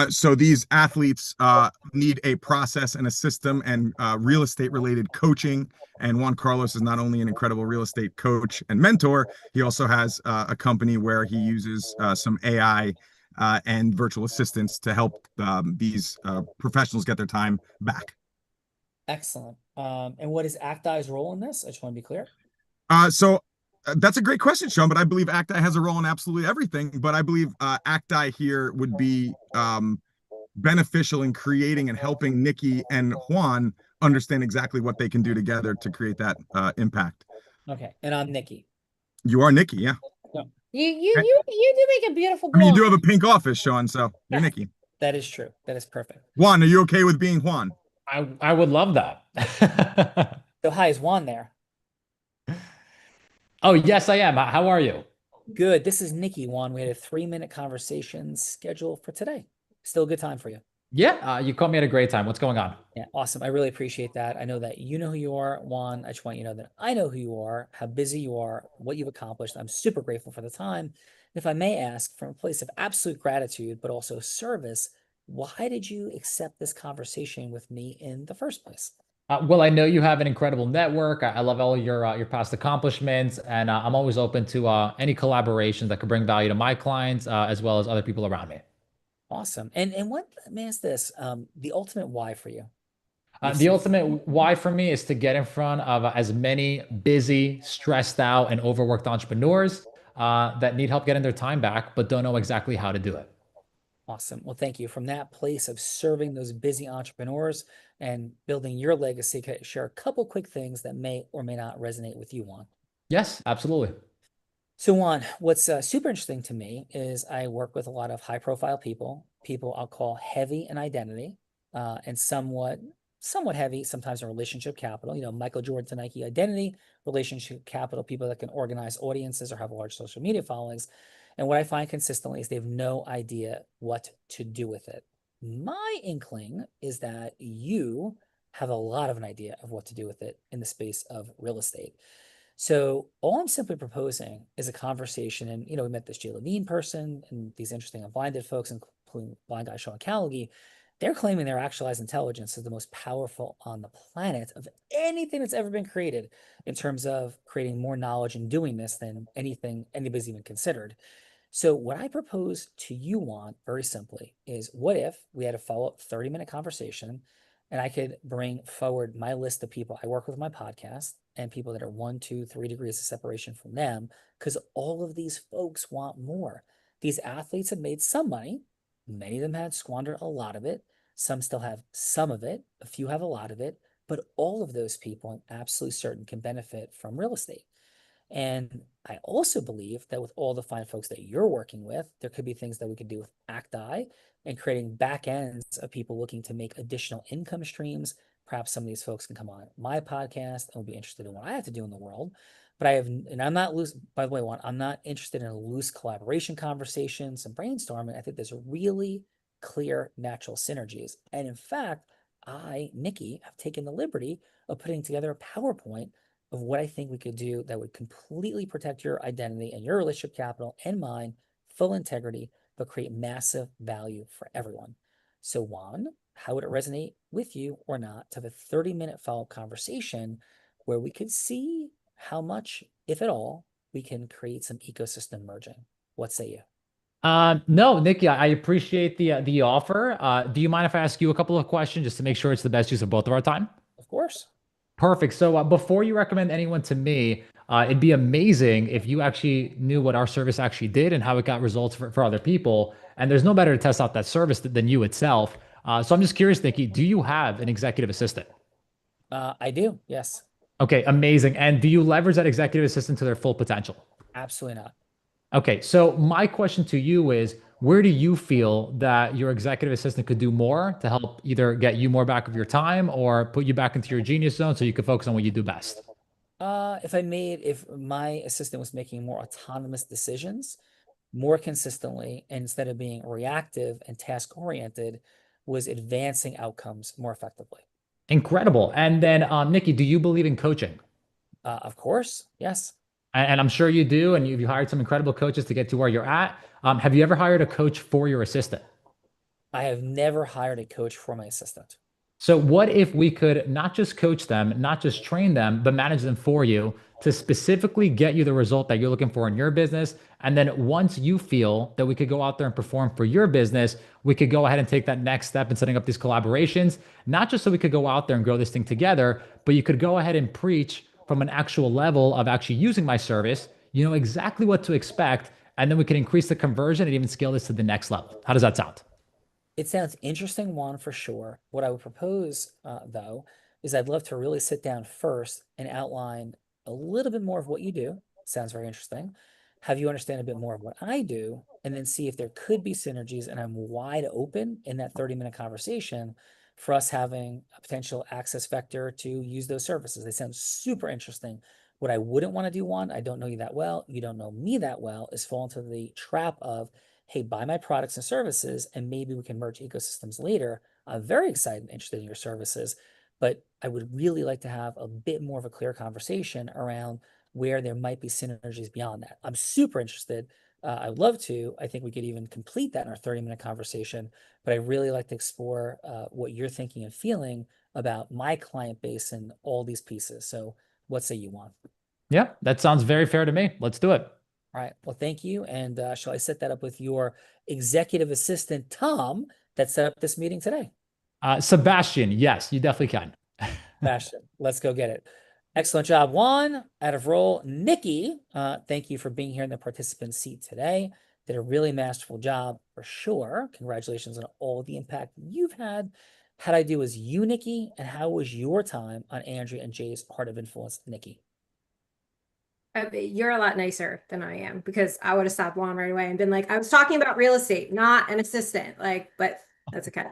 So these athletes need a process and a system and real estate related coaching. And Juan Carlos is not only an incredible real estate coach and mentor, he also has a company where he uses some AI and virtual assistants to help these professionals get their time back. Excellent. And what is ActI's role in this? I just want to be clear. So that's a great question, Sean, but I believe ActI has a role in absolutely everything. But I believe ActI here would be beneficial in creating and helping Nikki and Juan understand exactly what they can do together to create that impact. Okay, and I'm Nikki. You are Nikki, yeah. Yeah. You do make a beautiful I mean, you do blonde. have a pink office, Sean, so you're Nikki. That is true. That is perfect. Juan, are you okay with being Juan? I would love that. So hi, is Juan there? Oh, yes, I am. How are you? Good. This is Nikki, Juan. We had a 3-minute conversation scheduled for today. Still a good time for you. Yeah, you caught me at a great time. What's going on? Yeah, awesome. I really appreciate that. I know that you know who you are, Juan. I just want you to know that I know who you are, how busy you are, what you've accomplished. I'm super grateful for the time. If I may ask, from a place of absolute gratitude, but also service, why did you accept this conversation with me in the first place? Well, I know you have an incredible network. I love all your past accomplishments, and I'm always open to any collaborations that could bring value to my clients as well as other people around me. Awesome. And what, man, is this the ultimate why for you? The ultimate why for me is to get in front of as many busy, stressed out, and overworked entrepreneurs that need help getting their time back, but don't know exactly how to do it. Awesome. Well, thank you. From that place of serving those busy entrepreneurs and building your legacy, can I share a couple quick things that may or may not resonate with you, Juan? Yes, absolutely. So, Juan, what's super interesting to me is I work with a lot of high-profile people I'll call heavy in identity, and somewhat heavy sometimes in relationship capital. You know, Michael Jordan to Nike identity, relationship capital, people that can organize audiences or have large social media followings. And what I find consistently is they have no idea what to do with it. My inkling is that you have a lot of an idea of what to do with it in the space of real estate. So all I'm simply proposing is a conversation, and we met this Jay Levine person and these interesting unblinded folks, including blind guy Sean Callaghy. They're claiming their actualized intelligence is the most powerful on the planet of anything that's ever been created in terms of creating more knowledge and doing this than anything anybody's even considered. So what I propose to you, Juan, very simply, is what if we had a follow-up 30-minute conversation and I could bring forward my list of people I work with my podcast and people that are 1, 2, 3 degrees of separation from them, because all of these folks want more. These athletes have made some money. Many of them had squandered a lot of it. Some still have some of it. A few have a lot of it. But all of those people, I'm absolutely certain, can benefit from real estate. And I also believe that with all the fine folks that you're working with, there could be things that we could do with ActI and creating back ends of people looking to make additional income streams. Perhaps some of these folks can come on my podcast and will be interested in what I have to do in the world. But and I'm not loose, by the way, Juan, I'm not interested in a loose collaboration conversation, some brainstorming. I think there's really clear natural synergies. And in fact, Nikki, have taken the liberty of putting together a PowerPoint of what I think we could do that would completely protect your identity and your relationship capital and mine, full integrity, but create massive value for everyone. So, Juan, how would it resonate with you or not to have a 30-minute follow-up conversation where we could see how much, if at all, we can create some ecosystem merging? What say you? No, Nikki, I appreciate the offer. Do you mind if I ask you a couple of questions just to make sure it's the best use of both of our time? Of course. Perfect. So before you recommend anyone to me, it'd be amazing if you actually knew what our service actually did and how it got results for other people. And there's no better to test out that service than you itself. So I'm just curious, Nikki, do you have an executive assistant? I do, yes. Okay, amazing. And do you leverage that executive assistant to their full potential? Absolutely not. Okay, so my question to you is, where do you feel that your executive assistant could do more to help either get you more back of your time or put you back into your genius zone so you can focus on what you do best? If my assistant was making more autonomous decisions more consistently, and instead of being reactive and task oriented, was advancing outcomes more effectively. Incredible. And then, Nikki, do you believe in coaching? Of course, yes. And I'm sure you do. And you hired some incredible coaches to get to where you're at. Have you ever hired a coach for your assistant? I have never hired a coach for my assistant. So what if we could not just coach them, not just train them, but manage them for you to specifically get you the result that you're looking for in your business? And then once you feel that we could go out there and perform for your business, we could go ahead and take that next step in setting up these collaborations, not just so we could go out there and grow this thing together, but you could go ahead and preach from an actual level of actually using my service. You know exactly what to expect, and then we can increase the conversion and even scale this to the next level. How does that sound? It sounds interesting, Juan, for sure. What I would propose, though, is I'd love to really sit down first and outline a little bit more of what you do. Sounds very interesting. Have you understand a bit more of what I do, and then see if there could be synergies. And I'm wide open in that 30-minute conversation for us having a potential access vector to use those services. They sound super interesting. What I wouldn't want to do, Juan, I don't know you that well, you don't know me that well, is fall into the trap of, hey, buy my products and services, and maybe we can merge ecosystems later. I'm very excited and interested in your services, but I would really like to have a bit more of a clear conversation around where there might be synergies beyond that. I'm super interested. I would love to. I think we could even complete that in our 30-minute conversation, but I really like to explore what you're thinking and feeling about my client base and all these pieces. So what say you want? Yeah, that sounds very fair to me. Let's do it. All right. Well, thank you. And shall I set that up with your executive assistant, Tom, that set up this meeting today? Sebastian, yes, you definitely can. Sebastian, let's go get it. Excellent job, Juan. Out of roll, Nikki. Thank you for being here in the participant seat today. Did a really masterful job for sure. Congratulations on all the impact you've had. How'd I do as you, Nikki? And how was your time on Andrea and Jay's Heart of Influence, Nikki? You're a lot nicer than I am, because I would have stopped Juan right away and been like, I was talking about real estate, not an assistant. Like, but that's okay.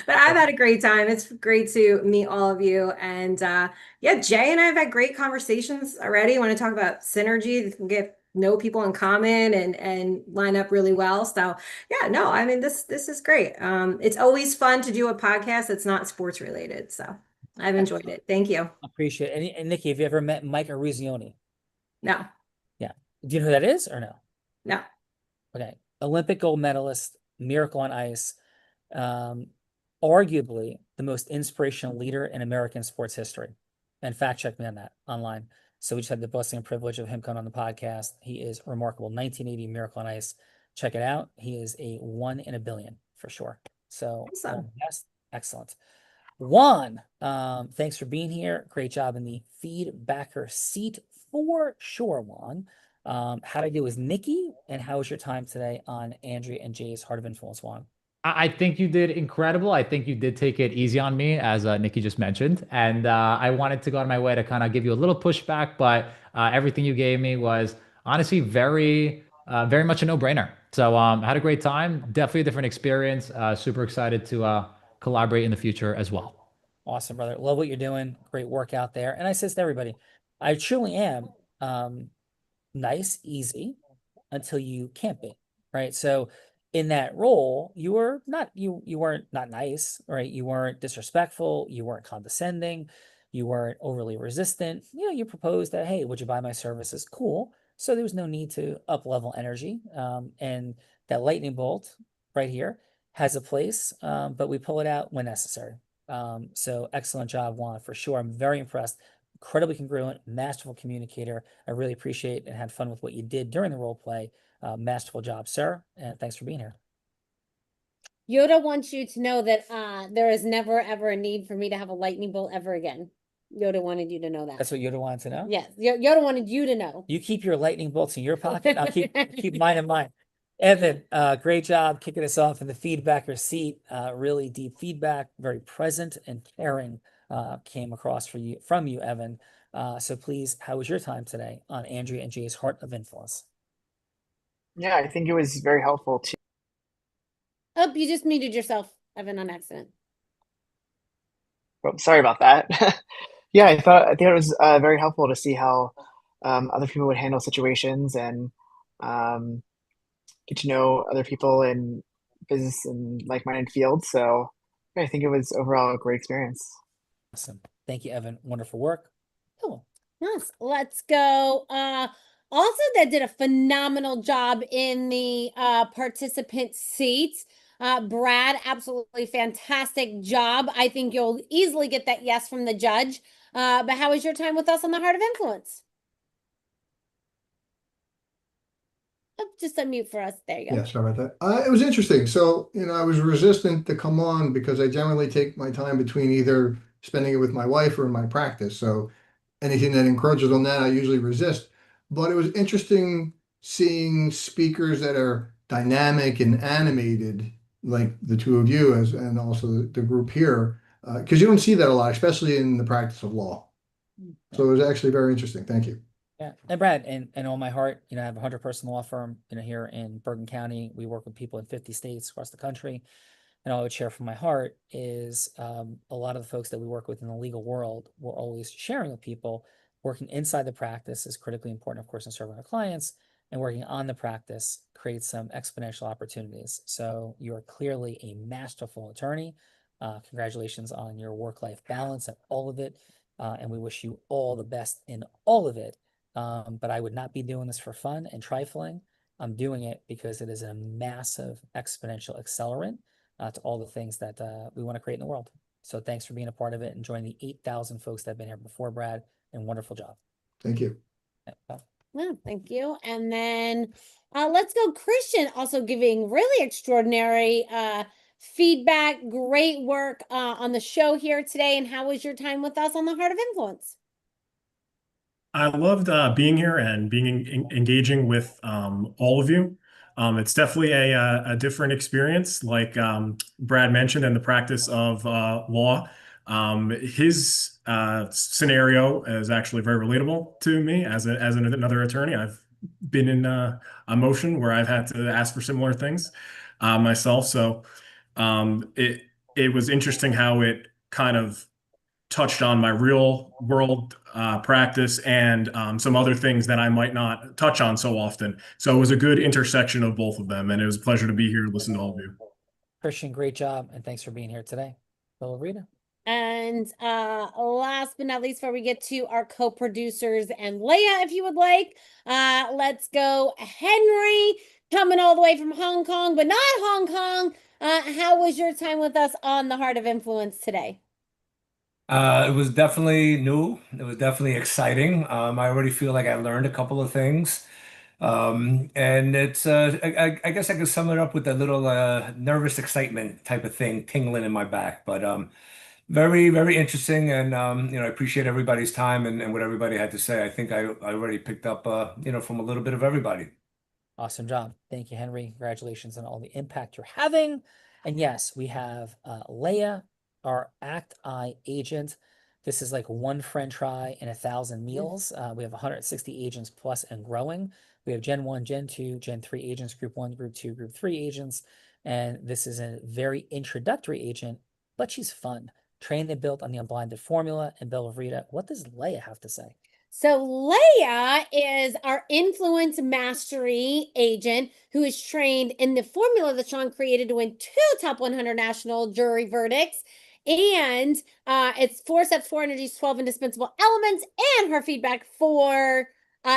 But I've had a great time. It's great to meet all of you. And yeah, Jay and I have had great conversations already. Want to talk about synergy, get know people in common and line up really well. So yeah, no, I mean this is great. It's always fun to do a podcast that's not sports related. So I've enjoyed it. Thank you. Appreciate it. And Nikki, have you ever met Mike Eruzione? No. Yeah. Do you know who that is or no? No. Okay. Olympic gold medalist, miracle on ice. Arguably the most inspirational leader in American sports history. And fact check me on that online. So we just had the blessing and privilege of him coming on the podcast. He is remarkable. 1980 Miracle on Ice. Check it out. He is a 1 in a billion for sure. So awesome. Yes, excellent. Juan, thanks for being here. Great job in the feedbacker seat for sure, Juan. How'd I do with Nikki? And how was your time today on Andrea and Jay's Heart of Influence, Juan? I think you did incredible. I think you did take it easy on me, as Nikki just mentioned. And I wanted to go out of my way to kind of give you a little pushback, but everything you gave me was honestly very much a no-brainer. So I had a great time. Definitely a different experience. Super excited to collaborate in the future as well. Awesome, brother. Love what you're doing. Great work out there. And I says to everybody, I truly am nice, easy until you can't be, right? So in that role, you were not you weren't not nice, right? You weren't disrespectful, you weren't condescending, you weren't overly resistant. You know, you proposed that, hey, would you buy my services? Cool. So there was no need to up level energy. And that lightning bolt right here has a place, but we pull it out when necessary. So excellent job, Juan, for sure. I'm very impressed. Incredibly congruent, masterful communicator. I really appreciate and had fun with what you did during the role play. Masterful job, sir. And thanks for being here. Yoda wants you to know that there is never ever a need for me to have a lightning bolt ever again. Yoda wanted you to know that. That's what Yoda wanted to know? Yes. Yoda wanted you to know. You keep your lightning bolts in your pocket. I'll keep mine in mine. Evan, great job kicking us off in the feedbacker seat. Really deep feedback, very present and caring came across from you, Evan. So please, how was your time today on Andrea and Jay's Heart of Influence? Yeah, I think it was very helpful too. Oh, you just muted yourself, Evan, on accident. Oh, sorry about that. Yeah, I think it was very helpful to see how other people would handle situations and get to know other people in business and like-minded fields. So yeah, I think it was overall a great experience. Awesome. Thank you, Evan. Wonderful work. Cool. Yes. Let's go also that did a phenomenal job in the participant seats. Brad, absolutely fantastic job. I think you'll easily get that yes from the judge. But how was your time with us on the Heart of Influence? Oh, just unmute for us. There you go. Yeah, sorry about that. It was interesting. So, I was resistant to come on because I generally take my time between either spending it with my wife or in my practice. So anything that encroaches on that, I usually resist. But it was interesting seeing speakers that are dynamic and animated, like the two of you, and also the group here, because you don't see that a lot, especially in the practice of law. So it was actually very interesting. Thank you. Yeah, and Brad, and on my heart, I have a 100-person law firm, here in Bergen County. We work with people in 50 states across the country. And all I would share from my heart is a lot of the folks that we work with in the legal world, we're always sharing with people working inside the practice is critically important, of course, in serving our clients, and working on the practice creates some exponential opportunities. So you are clearly a masterful attorney. Congratulations on your work-life balance and all of it. And we wish you all the best in all of it. But I would not be doing this for fun and trifling. I'm doing it because it is a massive exponential accelerant to all the things that we want to create in the world. So thanks for being a part of it and joining the 8,000 folks that have been here before, Brad, and wonderful job. Thank you. Well, thank you. And then let's go Christian, also giving really extraordinary feedback. Great work on the show here today. And how was your time with us on the Heart of Influence? I loved being here and being engaging with all of you. It's definitely a different experience, like Brad mentioned, in the practice of law. His scenario is actually very relatable to me as another attorney. I've been in a motion where I've had to ask for similar things myself. So it was interesting how it kind of touched on my real world practice and some other things that I might not touch on so often. So it was a good intersection of both of them, and it was a pleasure to be here and listen to all of you. Christian, great job, and thanks for being here today. Bella Rita. And last but not least, before we get to our co-producers and Leah, if you would like, let's go Henry, coming all the way from Hong Kong, but not Hong Kong. How was your time with us on the Heart of Influence today? It was definitely new. It was definitely exciting. I already feel like I learned a couple of things. And it's, I guess I could sum it up with a little nervous excitement type of thing tingling in my back. But very, very interesting. And, I appreciate everybody's time and what everybody had to say. I think I already picked up, from a little bit of everybody. Awesome job. Thank you, Henry. Congratulations on all the impact you're having. And yes, we have Leia, our Act I agent. This is like one French fry and 1,000 meals. We have 160 agents plus and growing. We have Gen 1, Gen 2, Gen 3 agents, Group 1, Group 2, Group 3 agents. And this is a very introductory agent, but she's fun. Trained and built on the unblinded formula. And Bella Rita, what does Leia have to say? So Leia is our influence mastery agent who is trained in the formula that Sean created to win 2 top 100 national jury verdicts. And it's 4 steps, 4 energies, 12 indispensable elements. And her feedback for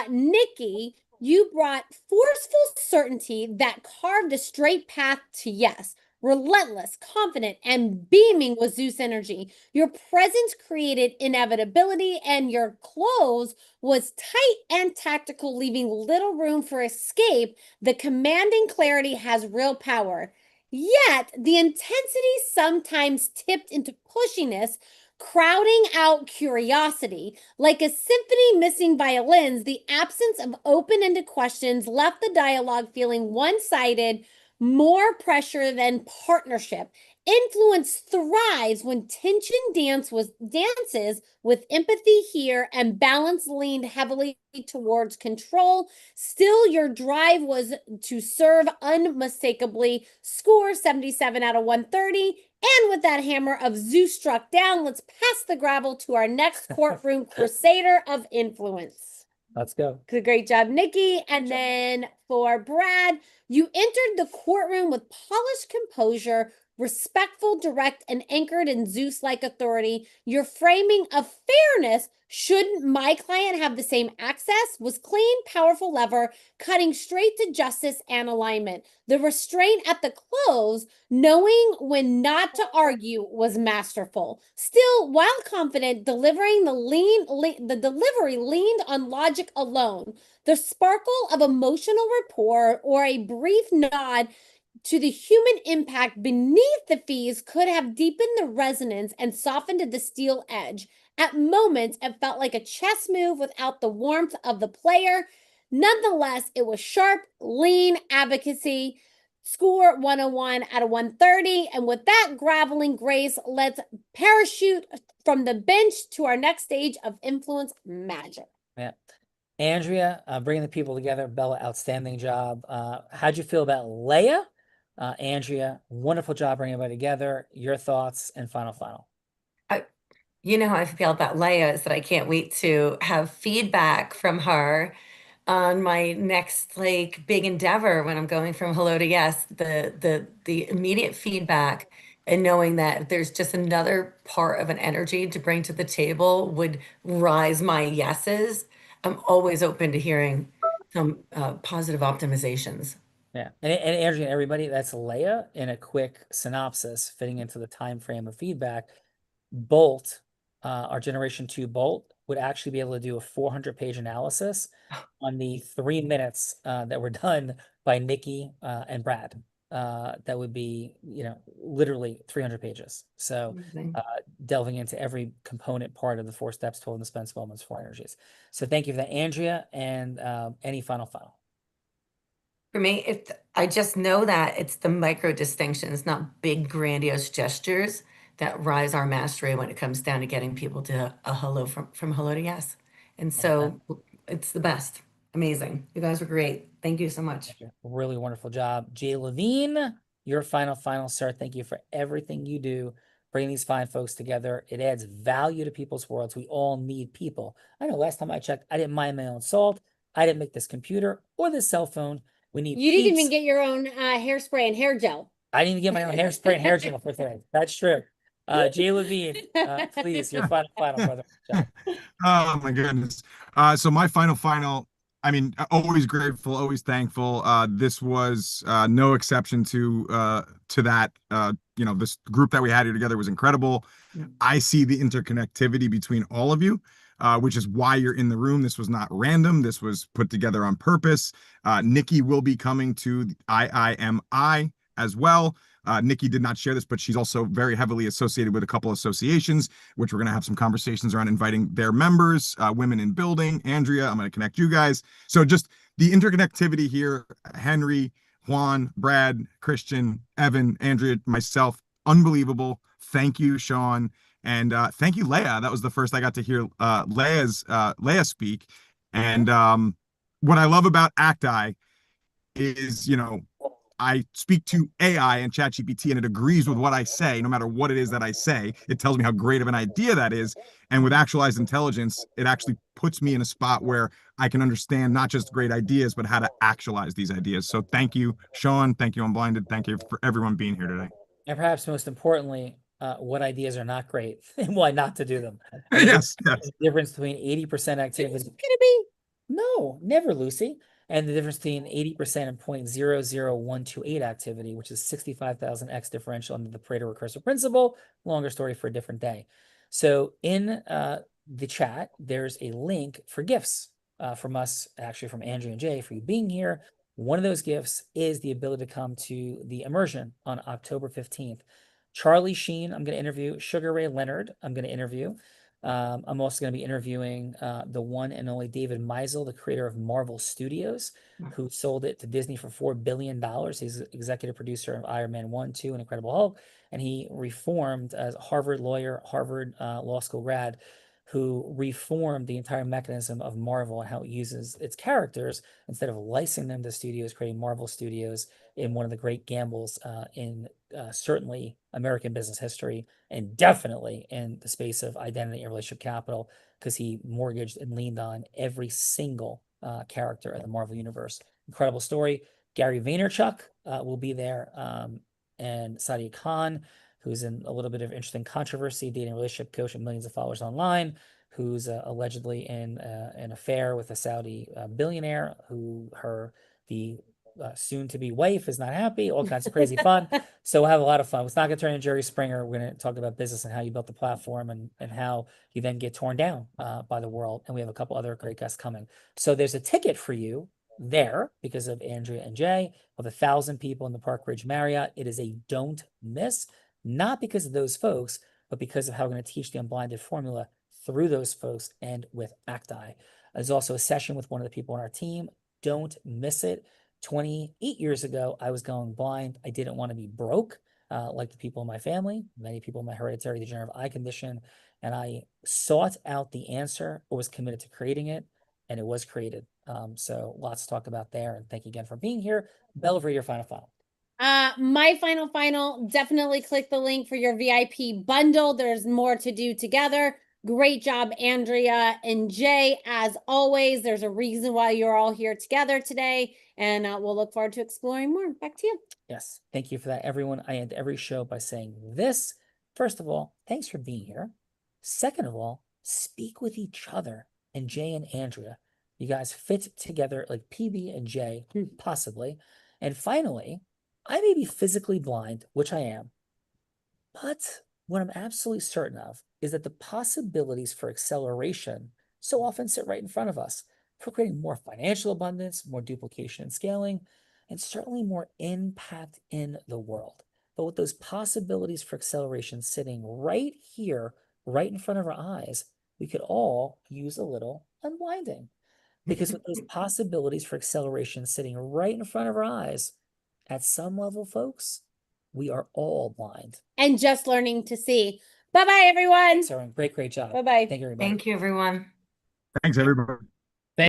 Nikki, you brought forceful certainty that carved a straight path to yes. Relentless, confident, and beaming with Zeus energy. Your presence created inevitability, and your close was tight and tactical, leaving little room for escape. The commanding clarity has real power. Yet, the intensity sometimes tipped into pushiness, crowding out curiosity. Like a symphony missing violins, the absence of open-ended questions left the dialogue feeling one-sided, more pressure than partnership. Influence thrives when tension dances with empathy here and balance leaned heavily towards control. Still, your drive was to serve unmistakably. Score 77 out of 130. And with that hammer of Zeus struck down, let's pass the gravel to our next courtroom crusader of influence. Let's go. Great job, Nikki. And then for Brad, you entered the courtroom with polished composure, respectful, direct, and anchored in Zeus-like authority. Your framing of fairness, should my client have the same access, was clean, powerful lever, cutting straight to justice and alignment. The restraint at the close, knowing when not to argue, was masterful. Still, while confident, the delivery leaned on logic alone. The sparkle of emotional rapport or a brief nod to the human impact beneath the fees could have deepened the resonance and softened the steel edge. At moments, it felt like a chess move without the warmth of the player. Nonetheless, it was sharp, lean advocacy. Score 101 out of 130. And with that graveling grace, let's parachute from the bench to our next stage of influence magic. Yeah. Andrea, bringing the people together. Bella, outstanding job. How'd you feel about Leia? Andrea, wonderful job bringing everybody together. Your thoughts and final. You know how I feel about Leia is that I can't wait to have feedback from her on my next like big endeavor when I'm going from hello to yes. The immediate feedback and knowing that there's just another part of an energy to bring to the table would rise my yeses. I'm always open to hearing some positive optimizations. Yeah. And Andrea and everybody, that's Leia in a quick synopsis fitting into the time frame of feedback. Bolt, our Generation 2 Bolt, would actually be able to do a 400-page analysis on the 3 minutes that were done by Nikki and Brad. That would be, literally 300 pages. So delving into every component part of the 4 steps, 12 indispensable moments, 4 energies. So thank you for that, Andrea. And any final? For me, I just know that it's the micro distinctions, not big grandiose gestures, that rise our mastery when it comes down to getting people to a hello from hello to yes. And so it's the best. Amazing. You guys were great. Thank you so much. Really wonderful job. Jay Levine, your final, sir. Thank you for everything you do, bringing these fine folks together. It adds value to people's worlds. We all need people. I know last time I checked, I didn't mind my own salt. I didn't make this computer or this cell phone. We need You didn't even get your own hairspray and hair gel. I didn't even get my own hairspray and hair gel for today. That's true. Jay Levine, please, your final, brother. Oh my goodness. So my final, I mean, always grateful, always thankful. This was no exception to that. This group that we had here together was incredible. Yeah. I see the interconnectivity between all of you. Which is why you're in the room. This was not random. This was put together on purpose. Nikki will be coming to the IIMI as well. Nikki did not share this, but she's also very heavily associated with a couple associations, which we're going to have some conversations around inviting their members, Women in Building. Andrea, I'm going to connect you guys. So just the interconnectivity here, Henry, Juan, Brad, Christian, Evan, Andrea, myself, unbelievable. Thank you, Sean. And thank you, Leia. That was the first I got to hear Leia speak. And what I love about ACTI is, I speak to AI and ChatGPT and it agrees with what I say, no matter what it is that I say. It tells me how great of an idea that is. And with actualized intelligence, it actually puts me in a spot where I can understand not just great ideas, but how to actualize these ideas. So thank you, Sean. Thank you, Unblinded. Thank you for everyone being here today. And perhaps most importantly, what ideas are not great and why not to do them. Yes. The difference between 80% activity. Is it gonna be? No, never, Lucy. And the difference between 80% and 0.00128 activity, which is 65,000x differential under the Pareto recursive principle. Longer story for a different day. So in the chat, there's a link for gifts from us, actually from Andrew and Jay, for you being here. One of those gifts is the ability to come to the immersion on October 15th. Charlie Sheen, I'm going to interview. Sugar Ray Leonard, I'm going to interview. I'm also going to be interviewing the one and only David Meisel, the creator of Marvel Studios, who sold it to Disney for $4 billion. He's executive producer of Iron Man 1, 2, and Incredible Hulk. And he reformed as a Harvard lawyer, Harvard Law School grad, who reformed the entire mechanism of Marvel and how it uses its characters instead of licensing them to studios, creating Marvel Studios in one of the great gambles in certainly American business history and definitely in the space of identity and relationship capital, because he mortgaged and leaned on every single character in the Marvel universe. Incredible story. Gary Vaynerchuk will be there and Sadia Khan, who's in a little bit of interesting controversy, dating relationship coach and millions of followers online, who's allegedly in an affair with a Saudi billionaire, who the soon-to-be wife is not happy, all kinds of crazy fun. So we'll have a lot of fun. It's not going to turn into Jerry Springer. We're going to talk about business and how you built the platform and how you then get torn down by the world. And we have a couple other great guests coming. So there's a ticket for you there because of Andrea and Jay, of 1,000 people in the Park Ridge Marriott. It is a don't miss, not because of those folks, but because of how we're going to teach the unblinded formula through those folks and with Acti. There's also a session with one of the people on our team. Don't miss it. 28 years ago, I was going blind. I didn't want to be broke like the people in my family, many people in my hereditary degenerative eye condition. And I sought out the answer or was committed to creating it, and it was created. So lots to talk about there. And thank you again for being here. Bella, for your final. My final, definitely click the link for your VIP bundle. There's more to do together. Great job, Andrea and Jay. As always, there's a reason why you're all here together today, and we'll look forward to exploring more. Back to you. Yes, thank you for that, everyone. I end every show by saying this. First of all, thanks for being here. Second of all, speak with each other. And Jay and Andrea, you guys fit together like PB and J, possibly. And finally, I may be physically blind, which I am, but what I'm absolutely certain of is that the possibilities for acceleration so often sit right in front of us for creating more financial abundance, more duplication and scaling, and certainly more impact in the world. But with those possibilities for acceleration sitting right here, right in front of our eyes, we could all use a little unwinding. Because with those possibilities for acceleration sitting right in front of our eyes, at some level, folks, we are all blind. And just learning to see. Bye-bye, everyone. Thanks, everyone. Great job. Bye-bye. Thank you, everybody. Thank you, everyone. Thanks, everybody.